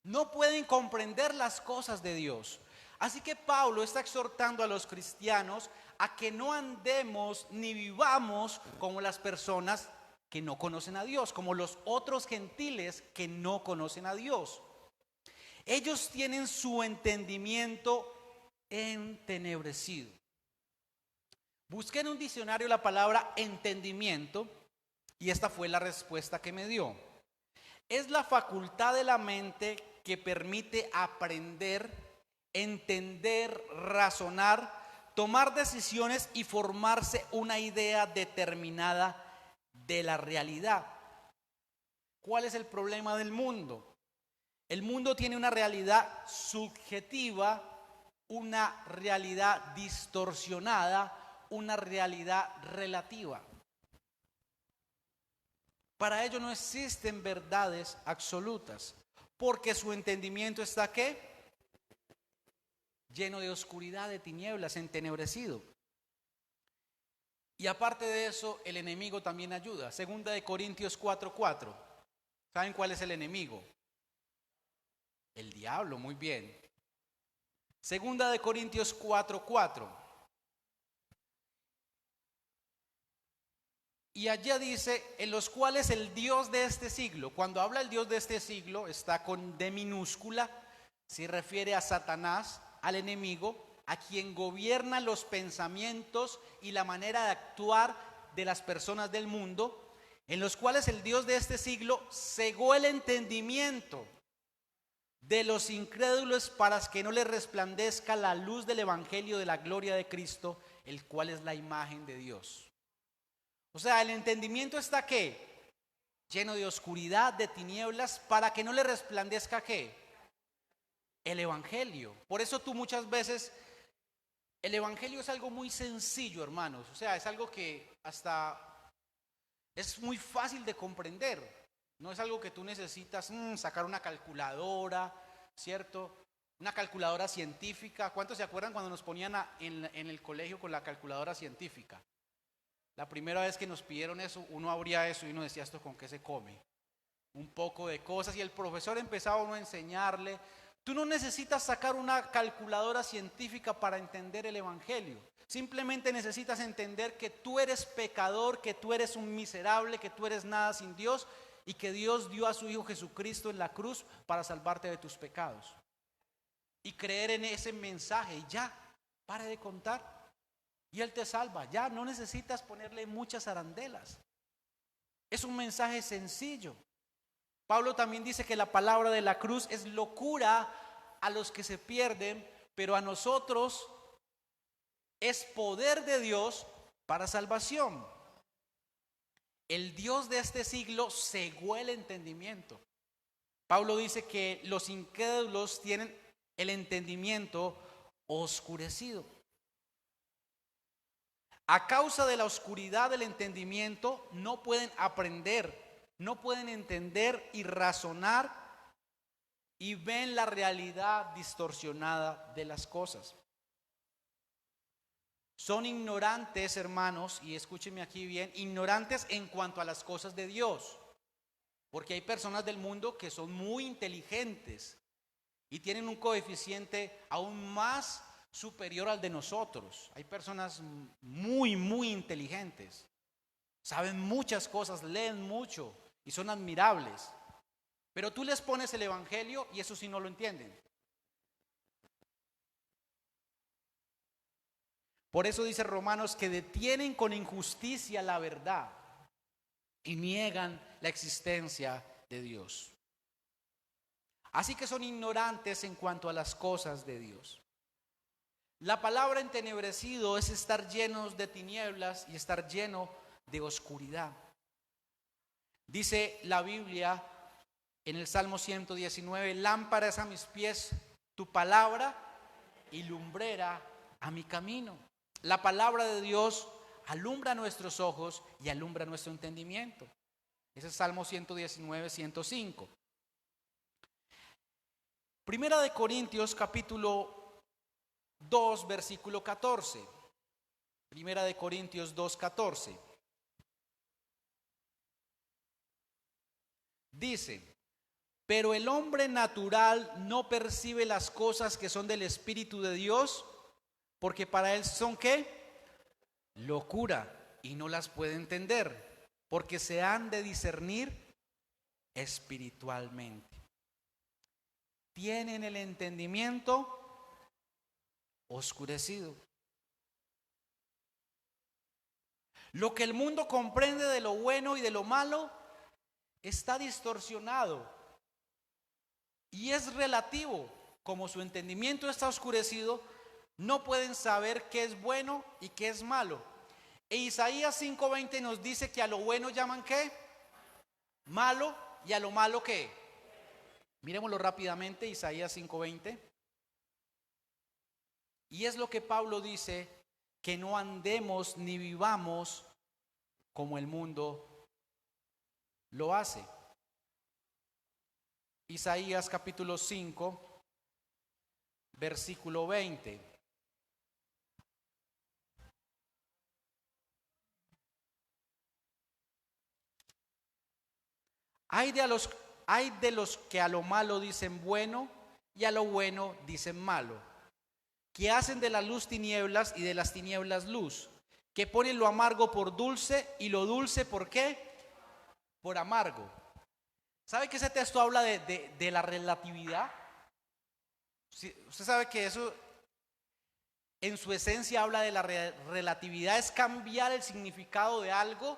No pueden comprender las cosas de Dios. Así que Pablo está exhortando a los cristianos a que no andemos ni vivamos como las personas que no conocen a Dios, como los otros gentiles que no conocen a Dios. Ellos tienen su entendimiento entenebrecido. Busqué en un diccionario la palabra entendimiento y esta fue la respuesta que me dio. Es la facultad de la mente que permite aprender, entender, razonar, tomar decisiones y formarse una idea determinada de la realidad. ¿Cuál es el problema del mundo? El mundo tiene una realidad subjetiva, una realidad distorsionada, una realidad relativa. Para ello no existen verdades absolutas, porque su entendimiento está ¿qué? Lleno de oscuridad, de tinieblas, entenebrecido. Y aparte de eso, el enemigo también ayuda. Segunda de Corintios 4:4. ¿Saben cuál es el enemigo? El diablo, muy bien. Segunda de Corintios 4:4. Y allá dice, en los cuales el Dios de este siglo, cuando habla el Dios de este siglo, está con D minúscula, se refiere a Satanás, al enemigo, a quien gobierna los pensamientos y la manera de actuar de las personas del mundo, en los cuales el Dios de este siglo cegó el entendimiento de los incrédulos para que no les resplandezca la luz del evangelio de la gloria de Cristo, el cual es la imagen de Dios. O sea, el entendimiento está ¿qué? Lleno de oscuridad, de tinieblas, para que no le resplandezca ¿qué? El evangelio. Por eso tú muchas veces, el evangelio es algo muy sencillo, hermanos. O sea, es algo que hasta es muy fácil de comprender. No es algo que tú necesitas sacar una calculadora, ¿cierto? Una calculadora científica. ¿Cuántos se acuerdan cuando nos ponían en el colegio con la calculadora científica? La primera vez que nos pidieron eso, uno abría eso y uno decía, ¿esto con qué se come? Un poco de cosas y el profesor empezaba a uno a enseñarle. Tú no necesitas sacar una calculadora científica para entender el evangelio. Simplemente necesitas entender que tú eres pecador, que tú eres un miserable, que tú eres nada sin Dios y que Dios dio a su Hijo Jesucristo en la cruz para salvarte de tus pecados. Y creer en ese mensaje y ya, pare de contar. Y Él te salva, ya no necesitas ponerle muchas arandelas. Es un mensaje sencillo. Pablo también dice que la palabra de la cruz es locura a los que se pierden, pero a nosotros es poder de Dios para salvación. El Dios de este siglo cegó el entendimiento. Pablo dice que los incrédulos tienen el entendimiento oscurecido. A causa de la oscuridad del entendimiento no pueden aprender, no pueden entender y razonar y ven la realidad distorsionada de las cosas. Son ignorantes, hermanos, y escúchenme aquí bien, ignorantes en cuanto a las cosas de Dios. Porque hay personas del mundo que son muy inteligentes y tienen un coeficiente aún más superior al de nosotros. Hay personas muy, muy inteligentes. Saben muchas cosas, leen mucho y son admirables. Pero tú les pones el evangelio y eso sí no lo entienden. Por eso dice Romanos que detienen con injusticia la verdad y niegan la existencia de Dios. Así que son ignorantes en cuanto a las cosas de Dios. La palabra entenebrecido es estar llenos de tinieblas y estar lleno de oscuridad. Dice la Biblia en el Salmo 119, lámpara es a mis pies tu palabra y lumbrera a mi camino. La palabra de Dios alumbra nuestros ojos y alumbra nuestro entendimiento. Ese es Salmo 119, 105. Primera de Corintios capítulo 2, versículo 14. Primera de Corintios 2, 14. Dice, pero el hombre natural no percibe las cosas que son del Espíritu de Dios, porque para él son ¿qué? Locura, y no las puede entender, porque se han de discernir espiritualmente. Tienen el entendimiento oscurecido. Lo que el mundo comprende de lo bueno y de lo malo está distorsionado y es relativo. Como su entendimiento está oscurecido, no pueden saber qué es bueno y qué es malo. E Isaías 5:20 nos dice que a lo bueno llaman ¿qué? Malo, y a lo malo ¿qué? Miremoslo rápidamente, Isaías 5:20. Y es lo que Pablo dice, que no andemos ni vivamos como el mundo lo hace. Isaías capítulo 5, versículo 20. Hay de los que a lo malo dicen bueno y a lo bueno dicen malo, que hacen de la luz tinieblas y de las tinieblas luz, que ponen lo amargo por dulce y lo dulce ¿por qué? Por amargo. ¿Sabe que ese texto habla de la relatividad? Usted sabe que eso en su esencia habla de la relatividad, es cambiar el significado de algo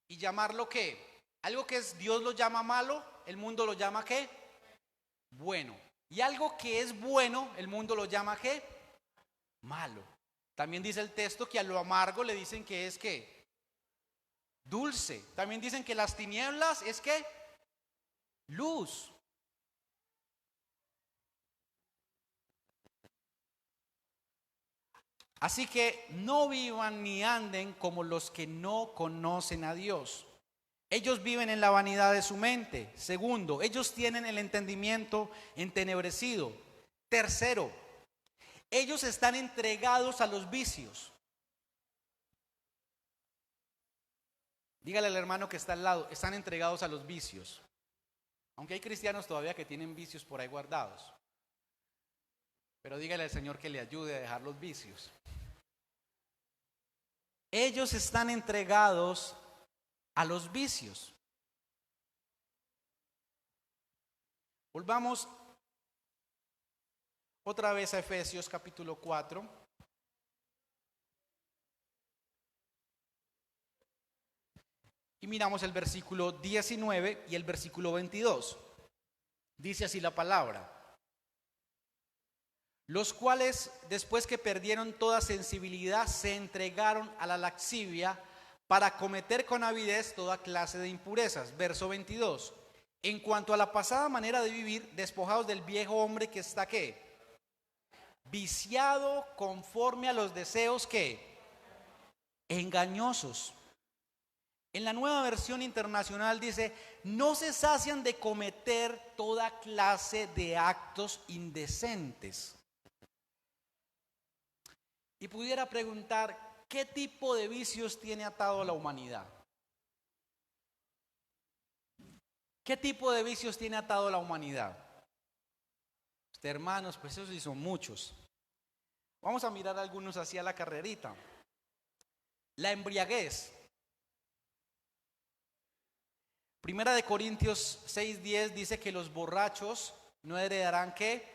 y llamarlo ¿qué? Algo que es Dios lo llama malo, el mundo lo llama ¿qué? Bueno. Y algo que es bueno, el mundo lo llama ¿qué? Malo. También dice el texto que a lo amargo le dicen que es ¿qué? Dulce. También dicen que las tinieblas es ¿qué? Luz. Así que no vivan ni anden como los que no conocen a Dios. Ellos viven en la vanidad de su mente. Segundo, ellos tienen el entendimiento entenebrecido. Tercero, ellos están entregados a los vicios. Dígale al hermano que está al lado, están entregados a los vicios. Aunque hay cristianos todavía que tienen vicios por ahí guardados. Pero dígale al Señor que le ayude a dejar los vicios. Ellos están entregados a los vicios. Volvamos otra vez a Efesios capítulo 4. Y miramos el versículo 19 y el versículo 22. Dice así la palabra. Los cuales, después que perdieron toda sensibilidad, se entregaron a la lascivia para cometer con avidez toda clase de impurezas. Verso 22. En cuanto a la pasada manera de vivir, despojados del viejo hombre que está ¿qué? Viciado conforme a los deseos ¿qué? Engañosos. En la Nueva Versión Internacional dice, no se sacian de cometer toda clase de actos indecentes. Y pudiera preguntar, ¿qué tipo de vicios tiene atado a la humanidad? ¿Qué tipo de vicios tiene atado a la humanidad? Hermanos, pues esos sí son muchos. Vamos a mirar algunos así a la carrerita. La embriaguez. Primera de Corintios 6:10 dice que los borrachos no heredarán ¿qué?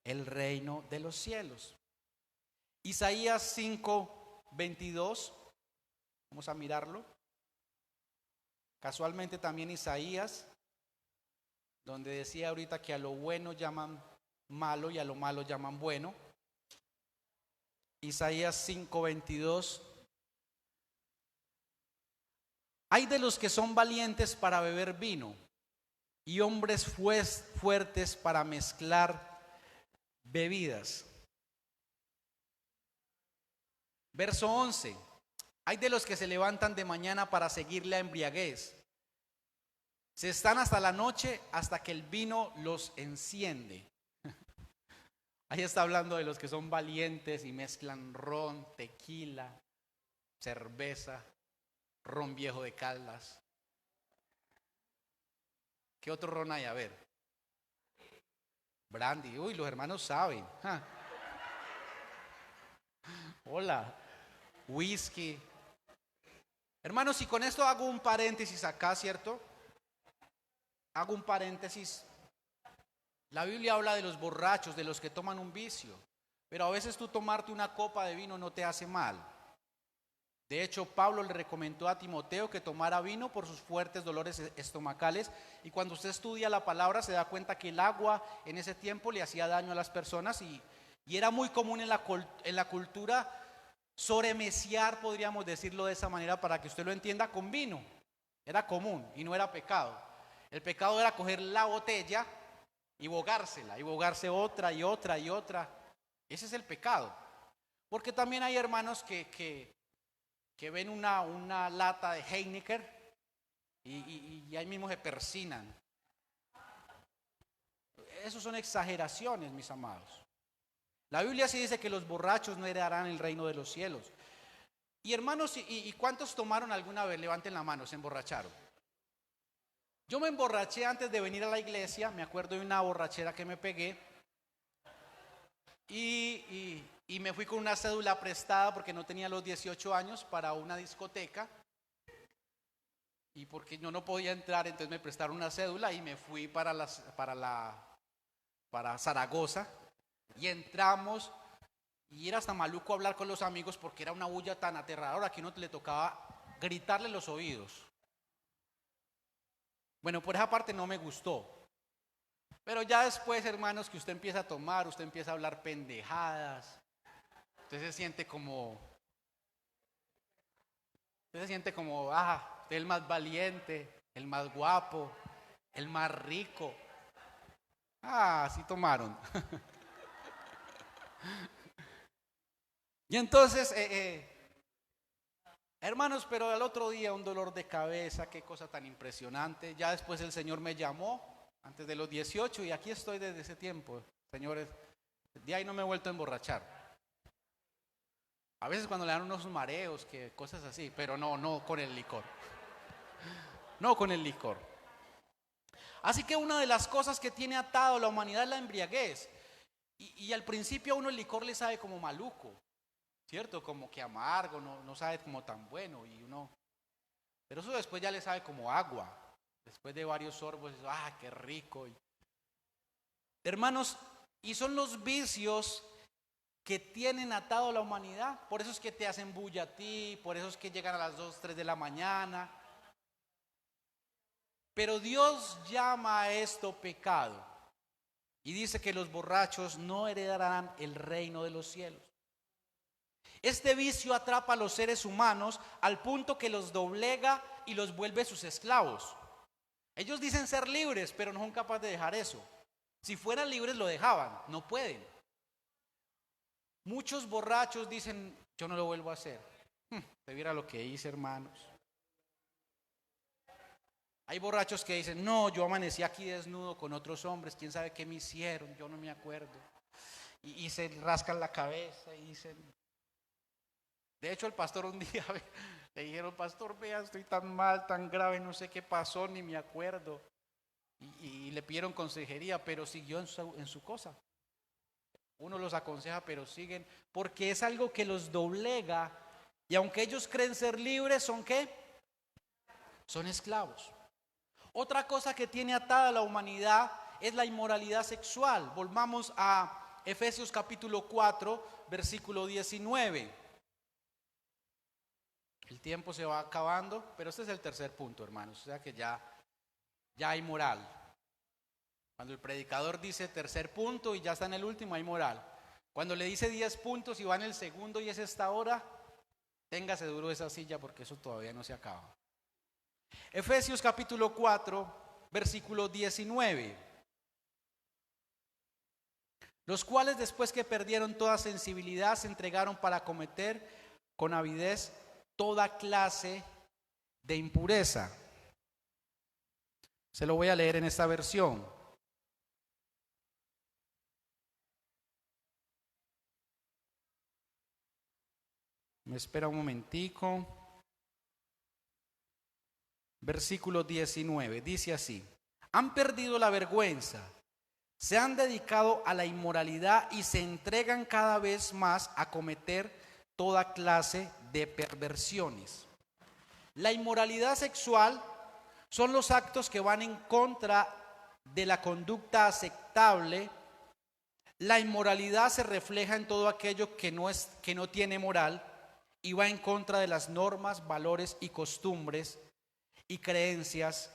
El reino de los cielos. Isaías 5:22, vamos a mirarlo. Casualmente también Isaías, donde decía ahorita que a lo bueno llaman malo y a lo malo llaman bueno. Isaías 5:22. Hay de los que son valientes para beber vino y hombres fuertes para mezclar bebidas. Verso 11. Hay de los que se levantan de mañana para seguir la embriaguez. Se están hasta la noche hasta que el vino los enciende. Ahí está hablando de los que son valientes y mezclan ron, tequila, cerveza, ron viejo de Caldas. ¿Qué otro ron hay? A ver. Brandy. Uy, los hermanos saben. Hola. Whisky. Hermanos, y con esto hago un paréntesis acá, ¿cierto? Hago un paréntesis. La Biblia habla de los borrachos, de los que toman un vicio. Pero a veces tú tomarte una copa de vino no te hace mal. De hecho, Pablo le recomendó a Timoteo que tomara vino por sus fuertes dolores estomacales. Y cuando usted estudia la palabra se da cuenta que el agua en ese tiempo le hacía daño a las personas. Y era muy común en la cultura sobremesiar, podríamos decirlo de esa manera para que usted lo entienda, con vino. Era común y no era pecado. El pecado era coger la botella y bogársela, y bogarse otra y otra y otra. Ese es el pecado. Porque también hay hermanos que ven una lata de Heineken y ahí mismo se persinan. Esos son exageraciones, mis amados. La Biblia sí dice que los borrachos no heredarán el reino de los cielos. Y hermanos, ¿y cuántos tomaron alguna vez? Levanten la mano, se emborracharon. Yo me emborraché antes de venir a la iglesia, me acuerdo de una borrachera que me pegué y me fui con una cédula prestada porque no tenía los 18 años para una discoteca y porque yo no podía entrar, entonces me prestaron una cédula y me fui para Zaragoza y entramos y era hasta maluco hablar con los amigos porque era una bulla tan aterradora que a uno le tocaba gritarle en los oídos. Bueno, por esa parte no me gustó. Pero ya después, hermanos, que usted empieza a tomar, usted empieza a hablar pendejadas. Usted se siente como, usted es el más valiente, el más guapo, el más rico. Sí tomaron. Y entonces, hermanos, pero al otro día un dolor de cabeza, qué cosa tan impresionante. Ya después el Señor me llamó, antes de los 18, y aquí estoy desde ese tiempo, señores. De ahí no me he vuelto a emborrachar. A veces cuando le dan unos mareos, que cosas así, pero no con el licor. No con el licor. Así que una de las cosas que tiene atado la humanidad es la embriaguez. Y al principio a uno el licor le sabe como maluco. ¿Cierto? Como que amargo, no sabe como tan bueno pero eso después ya le sabe como agua. Después de varios sorbos, qué rico. Hermanos, y son los vicios que tienen atado a la humanidad. Por eso es que te hacen bulla a ti, por eso es que llegan a las 2, 3 de la mañana. Pero Dios llama a esto pecado y dice que los borrachos no heredarán el reino de los cielos. Este vicio atrapa a los seres humanos al punto que los doblega y los vuelve sus esclavos. Ellos dicen ser libres, pero no son capaces de dejar eso. Si fueran libres lo dejaban, no pueden. Muchos borrachos dicen, yo no lo vuelvo a hacer. Te viera lo que hice, hermanos. Hay borrachos que dicen, no, yo amanecí aquí desnudo con otros hombres, quién sabe qué me hicieron, yo no me acuerdo. Y se rascan la cabeza y dicen. De hecho, el pastor un día le dijeron, pastor, vea, estoy tan mal, tan grave, no sé qué pasó, ni me acuerdo. Y le pidieron consejería, pero siguió en su cosa. Uno los aconseja, pero siguen, porque es algo que los doblega. Y aunque ellos creen ser libres, ¿son qué? Son esclavos. Otra cosa que tiene atada a la humanidad es la inmoralidad sexual. Volvamos a Efesios capítulo 4, versículo 19. El tiempo se va acabando, pero este es el tercer punto, hermanos. O sea que ya hay moral. Cuando el predicador dice tercer punto y ya está en el último, hay moral. Cuando le dice 10 puntos y va en el segundo y es esta hora, téngase duro esa silla porque eso todavía no se acaba. Efesios capítulo 4, versículo 19. Los cuales después que perdieron toda sensibilidad se entregaron para cometer con avidez toda clase de impureza. Se lo voy a leer en esta versión. Me espera un momentico. Versículo 19, dice así: han perdido la vergüenza, se han dedicado a la inmoralidad y se entregan cada vez más a cometer toda clase de perversiones. La inmoralidad sexual son los actos que van en contra de la conducta aceptable. La inmoralidad se refleja en todo aquello que no tiene moral y va en contra de las normas, valores y costumbres y creencias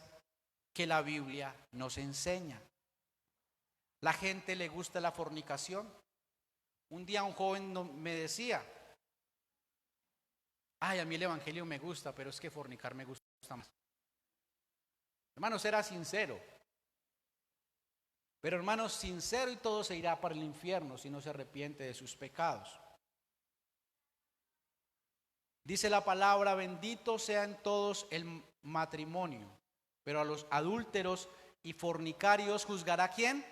que la Biblia nos enseña. La gente le gusta la fornicación. Un día un joven me decía: ay, a mí el evangelio me gusta, pero es que fornicar me gusta más. Hermanos, era sincero. Pero hermanos, sincero y todo se irá para el infierno si no se arrepiente de sus pecados. Dice la palabra: bendito sea en todos el matrimonio, pero a los adúlteros y fornicarios juzgará ¿quién?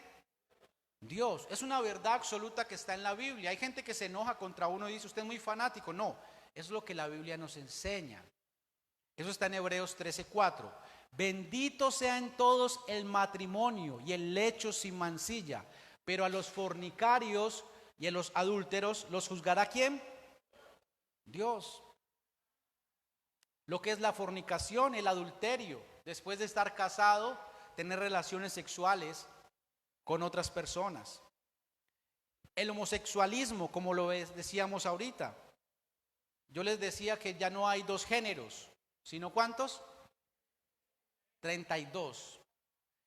Dios. Es una verdad absoluta que está en la Biblia. Hay gente que se enoja contra uno y dice: usted es muy fanático. No, es lo que la Biblia nos enseña. Eso está en Hebreos 13:4. Bendito sea en todos el matrimonio y el lecho sin mancilla, pero a los fornicarios y a los adúlteros los juzgará ¿quién? Dios. Lo que es la fornicación, el adulterio, después de estar casado, tener relaciones sexuales con otras personas. El homosexualismo, como lo decíamos ahorita. Yo les decía que ya no hay dos géneros, sino ¿cuántos? 32.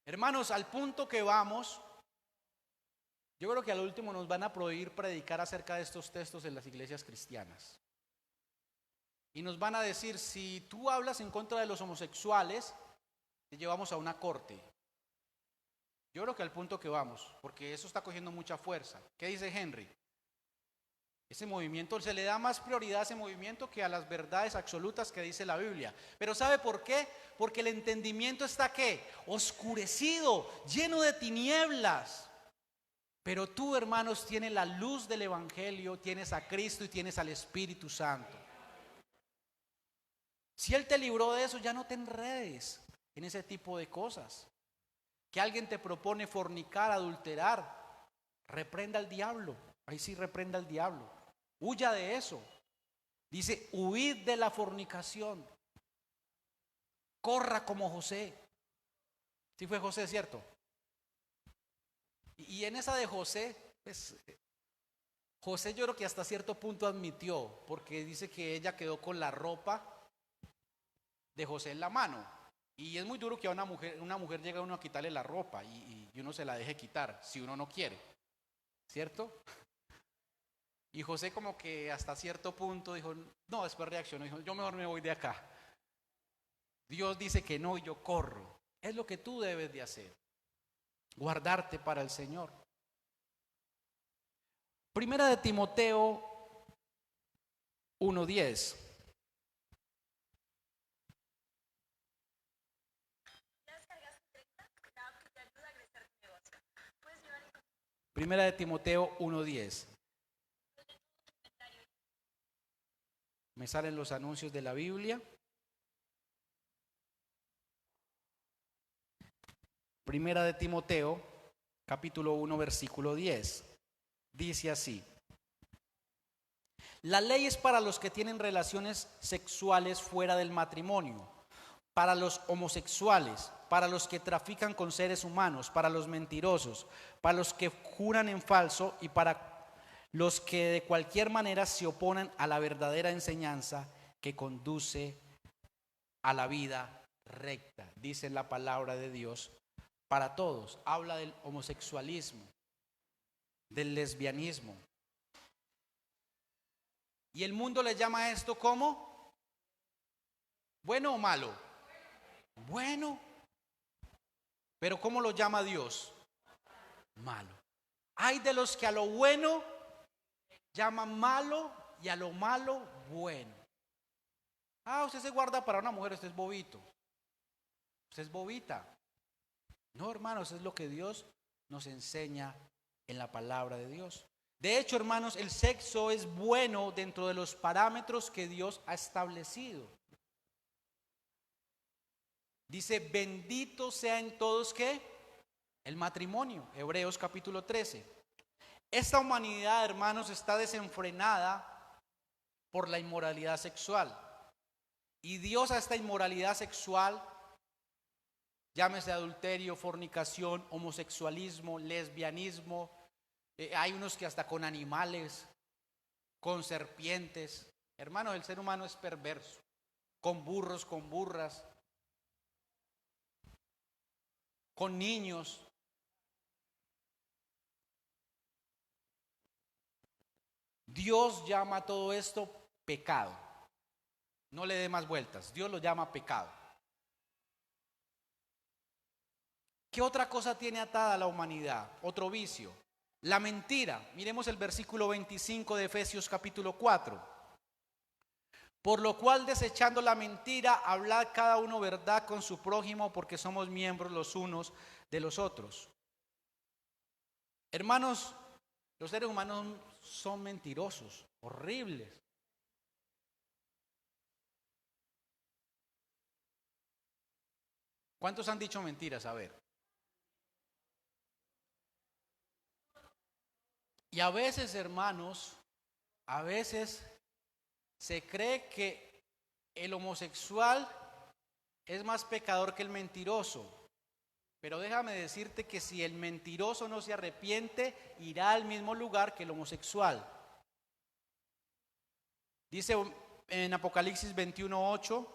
Hermanos, al punto que vamos, yo creo que al último nos van a prohibir predicar acerca de estos textos en las iglesias cristianas. Y nos van a decir: si tú hablas en contra de los homosexuales, te llevamos a una corte. Yo creo que al punto que vamos, porque eso está cogiendo mucha fuerza. ¿Qué dice Henry? Ese movimiento, se le da más prioridad a ese movimiento que a las verdades absolutas que dice la Biblia. Pero ¿sabe por qué? Porque el entendimiento está ¿qué? Oscurecido, lleno de tinieblas. Pero tú, hermanos, tienes la luz del Evangelio, tienes a Cristo y tienes al Espíritu Santo. Si Él te libró de eso, ya no te enredes en ese tipo de cosas. Que alguien te propone fornicar, adulterar, reprenda al diablo. Ahí sí, reprenda al diablo. Huya de eso. Dice: huid de la fornicación. Corra como José. Sí fue José, ¿cierto? Y en esa de José, pues, José yo creo que hasta cierto punto admitió, porque dice que ella quedó con la ropa de José en la mano. Y es muy duro que a una mujer llegue a uno a quitarle la ropa y uno se la deje quitar si uno no quiere, ¿cierto? Y José como que hasta cierto punto dijo, no, después reaccionó, dijo, yo mejor me voy de acá. Dios dice que no y yo corro. Es lo que tú debes de hacer, guardarte para el Señor. Primera de Timoteo 1:10. Primera de Timoteo 1:10. Me salen los anuncios de la Biblia. Primera de Timoteo, capítulo 1, versículo 10. Dice así: la ley es para los que tienen relaciones sexuales fuera del matrimonio, para los homosexuales, para los que trafican con seres humanos, para los mentirosos, para los que juran en falso y para los que de cualquier manera se oponen a la verdadera enseñanza que conduce a la vida recta. Dice la palabra de Dios para todos. Habla del homosexualismo, del lesbianismo, Y el mundo le llama a esto como bueno o malo. Bueno. Pero ¿cómo lo llama Dios? Malo. Hay de los que a lo bueno llaman malo y a lo malo bueno. Ah, usted se guarda para una mujer, usted es bobito. Usted es bobita. No, hermanos, es lo que Dios nos enseña en la palabra de Dios. De hecho, hermanos, el sexo es bueno dentro de los parámetros que Dios ha establecido. Dice, bendito sea en todos, ¿qué? El matrimonio. Hebreos capítulo 13. Esta humanidad, hermanos, está desenfrenada por la inmoralidad sexual. Y Dios a esta inmoralidad sexual, llámese adulterio, fornicación, homosexualismo, lesbianismo, hay unos que hasta con animales, con serpientes. Hermanos, el ser humano es perverso. Con burros, con burras, con niños. Dios llama a todo esto pecado. No le dé más vueltas. Dios lo llama pecado. ¿Qué otra cosa tiene atada a la humanidad? Otro vicio. La mentira. Miremos el versículo 25 de Efesios capítulo 4. Por lo cual, desechando la mentira, hablad cada uno verdad con su prójimo, porque somos miembros los unos de los otros. Hermanos, los seres humanos son mentirosos, horribles. ¿Cuántos han dicho mentiras? A ver. Y a veces, hermanos, a veces se cree que el homosexual es más pecador que el mentiroso. Pero déjame decirte que si el mentiroso no se arrepiente, irá al mismo lugar que el homosexual. Dice en Apocalipsis 21:8,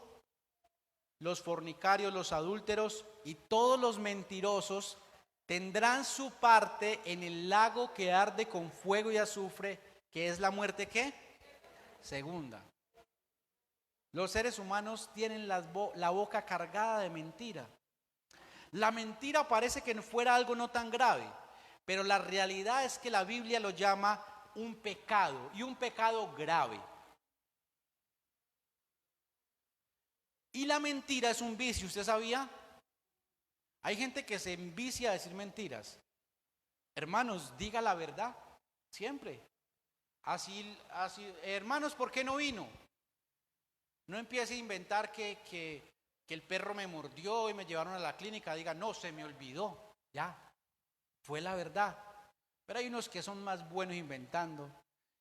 los fornicarios, los adúlteros y todos los mentirosos tendrán su parte en el lago que arde con fuego y azufre, que es la muerte, ¿qué? Segunda. Los seres humanos tienen la boca cargada de mentira. La mentira parece que fuera algo no tan grave, pero la realidad es que la Biblia lo llama un pecado, y un pecado grave. Y la mentira es un vicio, ¿usted sabía? Hay gente que se envicia a decir mentiras. Hermanos, diga la verdad, siempre. Así, hermanos, ¿por qué no vino? No empiece a inventar que el perro me mordió y me llevaron a la clínica. Diga, no, se me olvidó. Ya, fue la verdad. Pero hay unos que son más buenos inventando.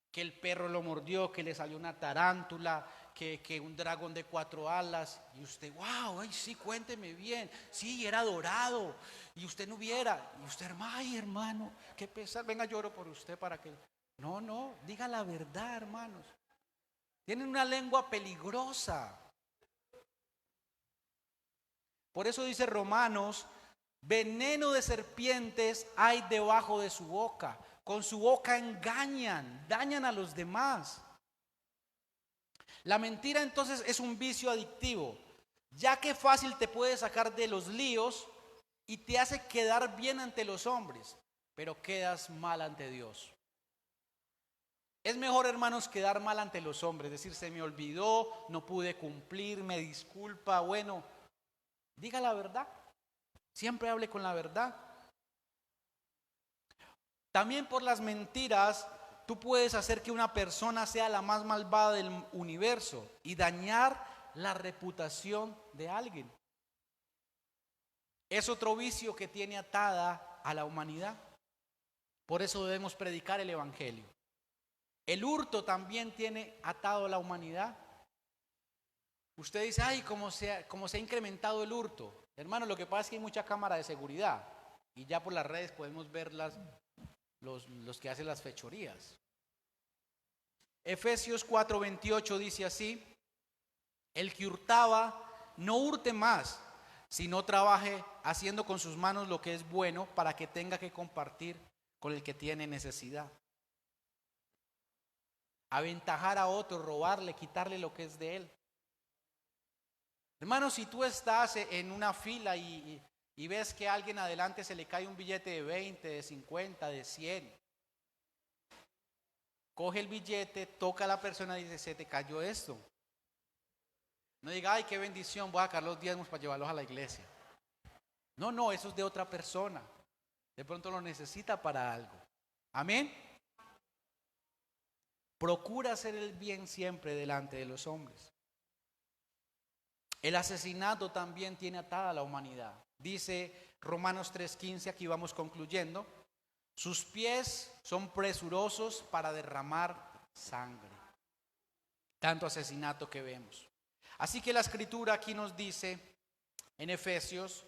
Que el perro lo mordió, que le salió una tarántula, que un dragón de 4 alas. Y usted, wow, ay, sí, cuénteme bien. Sí, era dorado. Y usted no hubiera. Y usted, ay, hermano, qué pesar. Venga, lloro por usted para que... No, diga la verdad, hermanos. Tienen una lengua peligrosa. Por eso dice Romanos, veneno de serpientes hay debajo de su boca. Con su boca dañan a los demás. La mentira entonces es un vicio adictivo, ya que fácil te puede sacar de los líos y te hace quedar bien ante los hombres, pero quedas mal ante Dios. Es mejor, hermanos, quedar mal ante los hombres, decir, se me olvidó, no pude cumplir, me disculpa. Bueno, diga la verdad, siempre hable con la verdad. También por las mentiras, tú puedes hacer que una persona sea la más malvada del universo y dañar la reputación de alguien. Es otro vicio que tiene atada a la humanidad. Por eso debemos predicar el evangelio. El hurto también tiene atado a la humanidad. Usted dice, ay, cómo se ha incrementado el hurto. Hermano, lo que pasa es que hay mucha cámara de seguridad y ya por las redes podemos ver los que hacen las fechorías. Efesios 4:28 dice así: el que hurtaba, no hurte más, sino trabaje haciendo con sus manos lo que es bueno, para que tenga que compartir con el que tiene necesidad. aventajar a otro, robarle, quitarle lo que es de él. Hermano, si tú estás en una fila y ves que a alguien adelante se le cae un billete de 20, de 50, de 100, coge el billete, toca a la persona y dice, se te cayó esto. No diga, ay, qué bendición, voy a sacar los diezmos para llevarlos a la iglesia. No, eso es de otra persona. De pronto lo necesita para algo. Amén. Procura hacer el bien siempre delante de los hombres. El asesinato también tiene atada a la humanidad. Dice Romanos 3:15, aquí vamos concluyendo. Sus pies son presurosos para derramar sangre. Tanto asesinato que vemos. Así que la escritura aquí nos dice en Efesios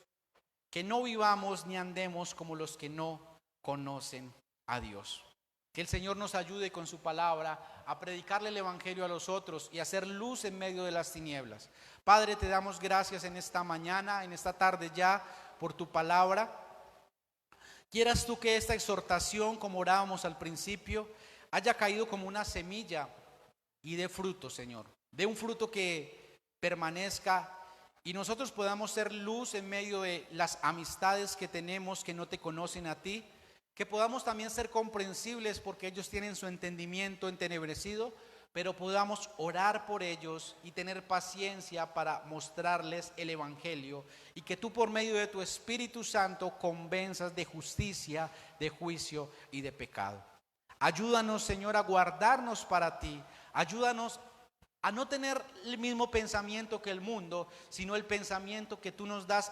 que no vivamos ni andemos como los que no conocen a Dios. Que el Señor nos ayude con su palabra a predicarle el evangelio a los otros y a hacer luz en medio de las tinieblas. Padre, te damos gracias en esta mañana, en esta tarde ya, por tu palabra. Quieras tú que esta exhortación, como orábamos al principio, haya caído como una semilla y dé fruto, Señor. Dé un fruto que permanezca y nosotros podamos ser luz en medio de las amistades que tenemos que no te conocen a ti. Que podamos también ser comprensibles porque ellos tienen su entendimiento entenebrecido, pero podamos orar por ellos y tener paciencia para mostrarles el evangelio y que tú por medio de tu Espíritu Santo convenzas de justicia, de juicio y de pecado. Ayúdanos, Señor, a guardarnos para ti. Ayúdanos a no tener el mismo pensamiento que el mundo, sino el pensamiento que tú nos das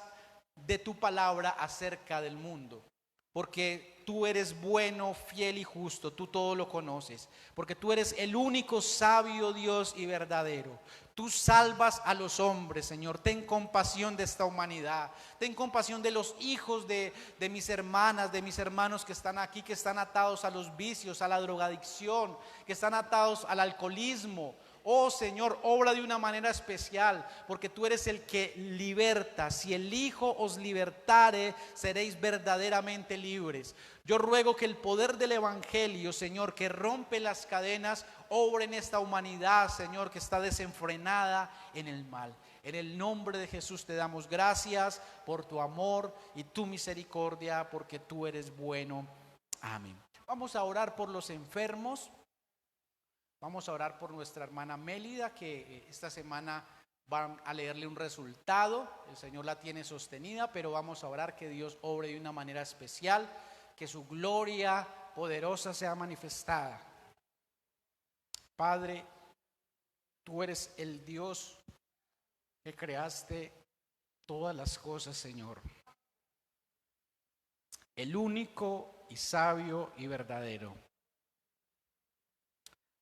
de tu palabra acerca del mundo. Porque tú eres bueno, fiel y justo, tú todo lo conoces. Porque tú eres el único sabio Dios y verdadero. Tú salvas a los hombres, Señor. Ten compasión de esta humanidad. Ten compasión de los hijos de mis hermanas, de mis hermanos que están aquí, que están atados a los vicios, a la drogadicción, que están atados al alcoholismo. Oh Señor, obra de una manera especial, porque tú eres el que liberta. Si el Hijo os libertare, seréis verdaderamente libres. Yo ruego que el poder del evangelio, Señor, que rompe las cadenas, obre en esta humanidad, Señor, que está desenfrenada en el mal. En el nombre de Jesús te damos gracias por tu amor y tu misericordia, porque tú eres bueno. Amén. Vamos a orar por los enfermos. Vamos a orar por nuestra hermana Mélida, que esta semana van a leerle un resultado. El Señor la tiene sostenida, pero vamos a orar que Dios obre de una manera especial, que su gloria poderosa sea manifestada. Padre, tú eres el Dios que creaste todas las cosas, Señor. El único y sabio y verdadero.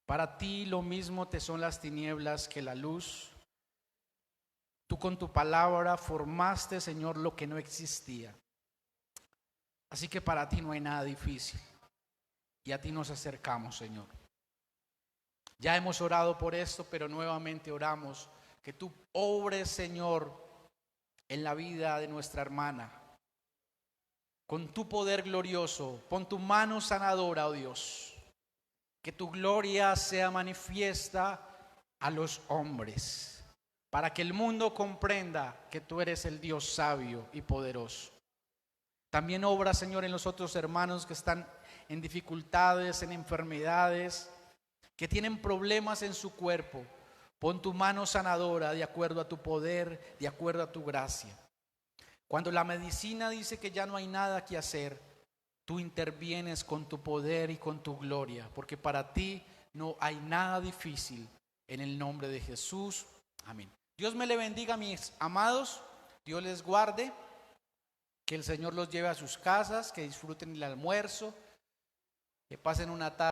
Para ti lo mismo te son las tinieblas que la luz. Tú con tu palabra formaste, Señor, lo que no existía. Así que para ti no hay nada difícil. Y a ti nos acercamos, Señor. Ya hemos orado por esto, pero nuevamente oramos que tú obres, Señor, en la vida de nuestra hermana. Con tu poder glorioso, pon tu mano sanadora, oh Dios. Que tu gloria sea manifiesta a los hombres, para que el mundo comprenda que tú eres el Dios sabio y poderoso. También obra, Señor, en los otros hermanos que están en dificultades, en enfermedades, que tienen problemas en su cuerpo. Pon tu mano sanadora de acuerdo a tu poder, de acuerdo a tu gracia. Cuando la medicina dice que ya no hay nada que hacer, tú intervienes con tu poder y con tu gloria, porque para ti no hay nada difícil. En el nombre de Jesús, amén. Dios me le bendiga, mis amados. Dios les guarde. Que el Señor los lleve a sus casas, que disfruten el almuerzo, que pasen una tarde.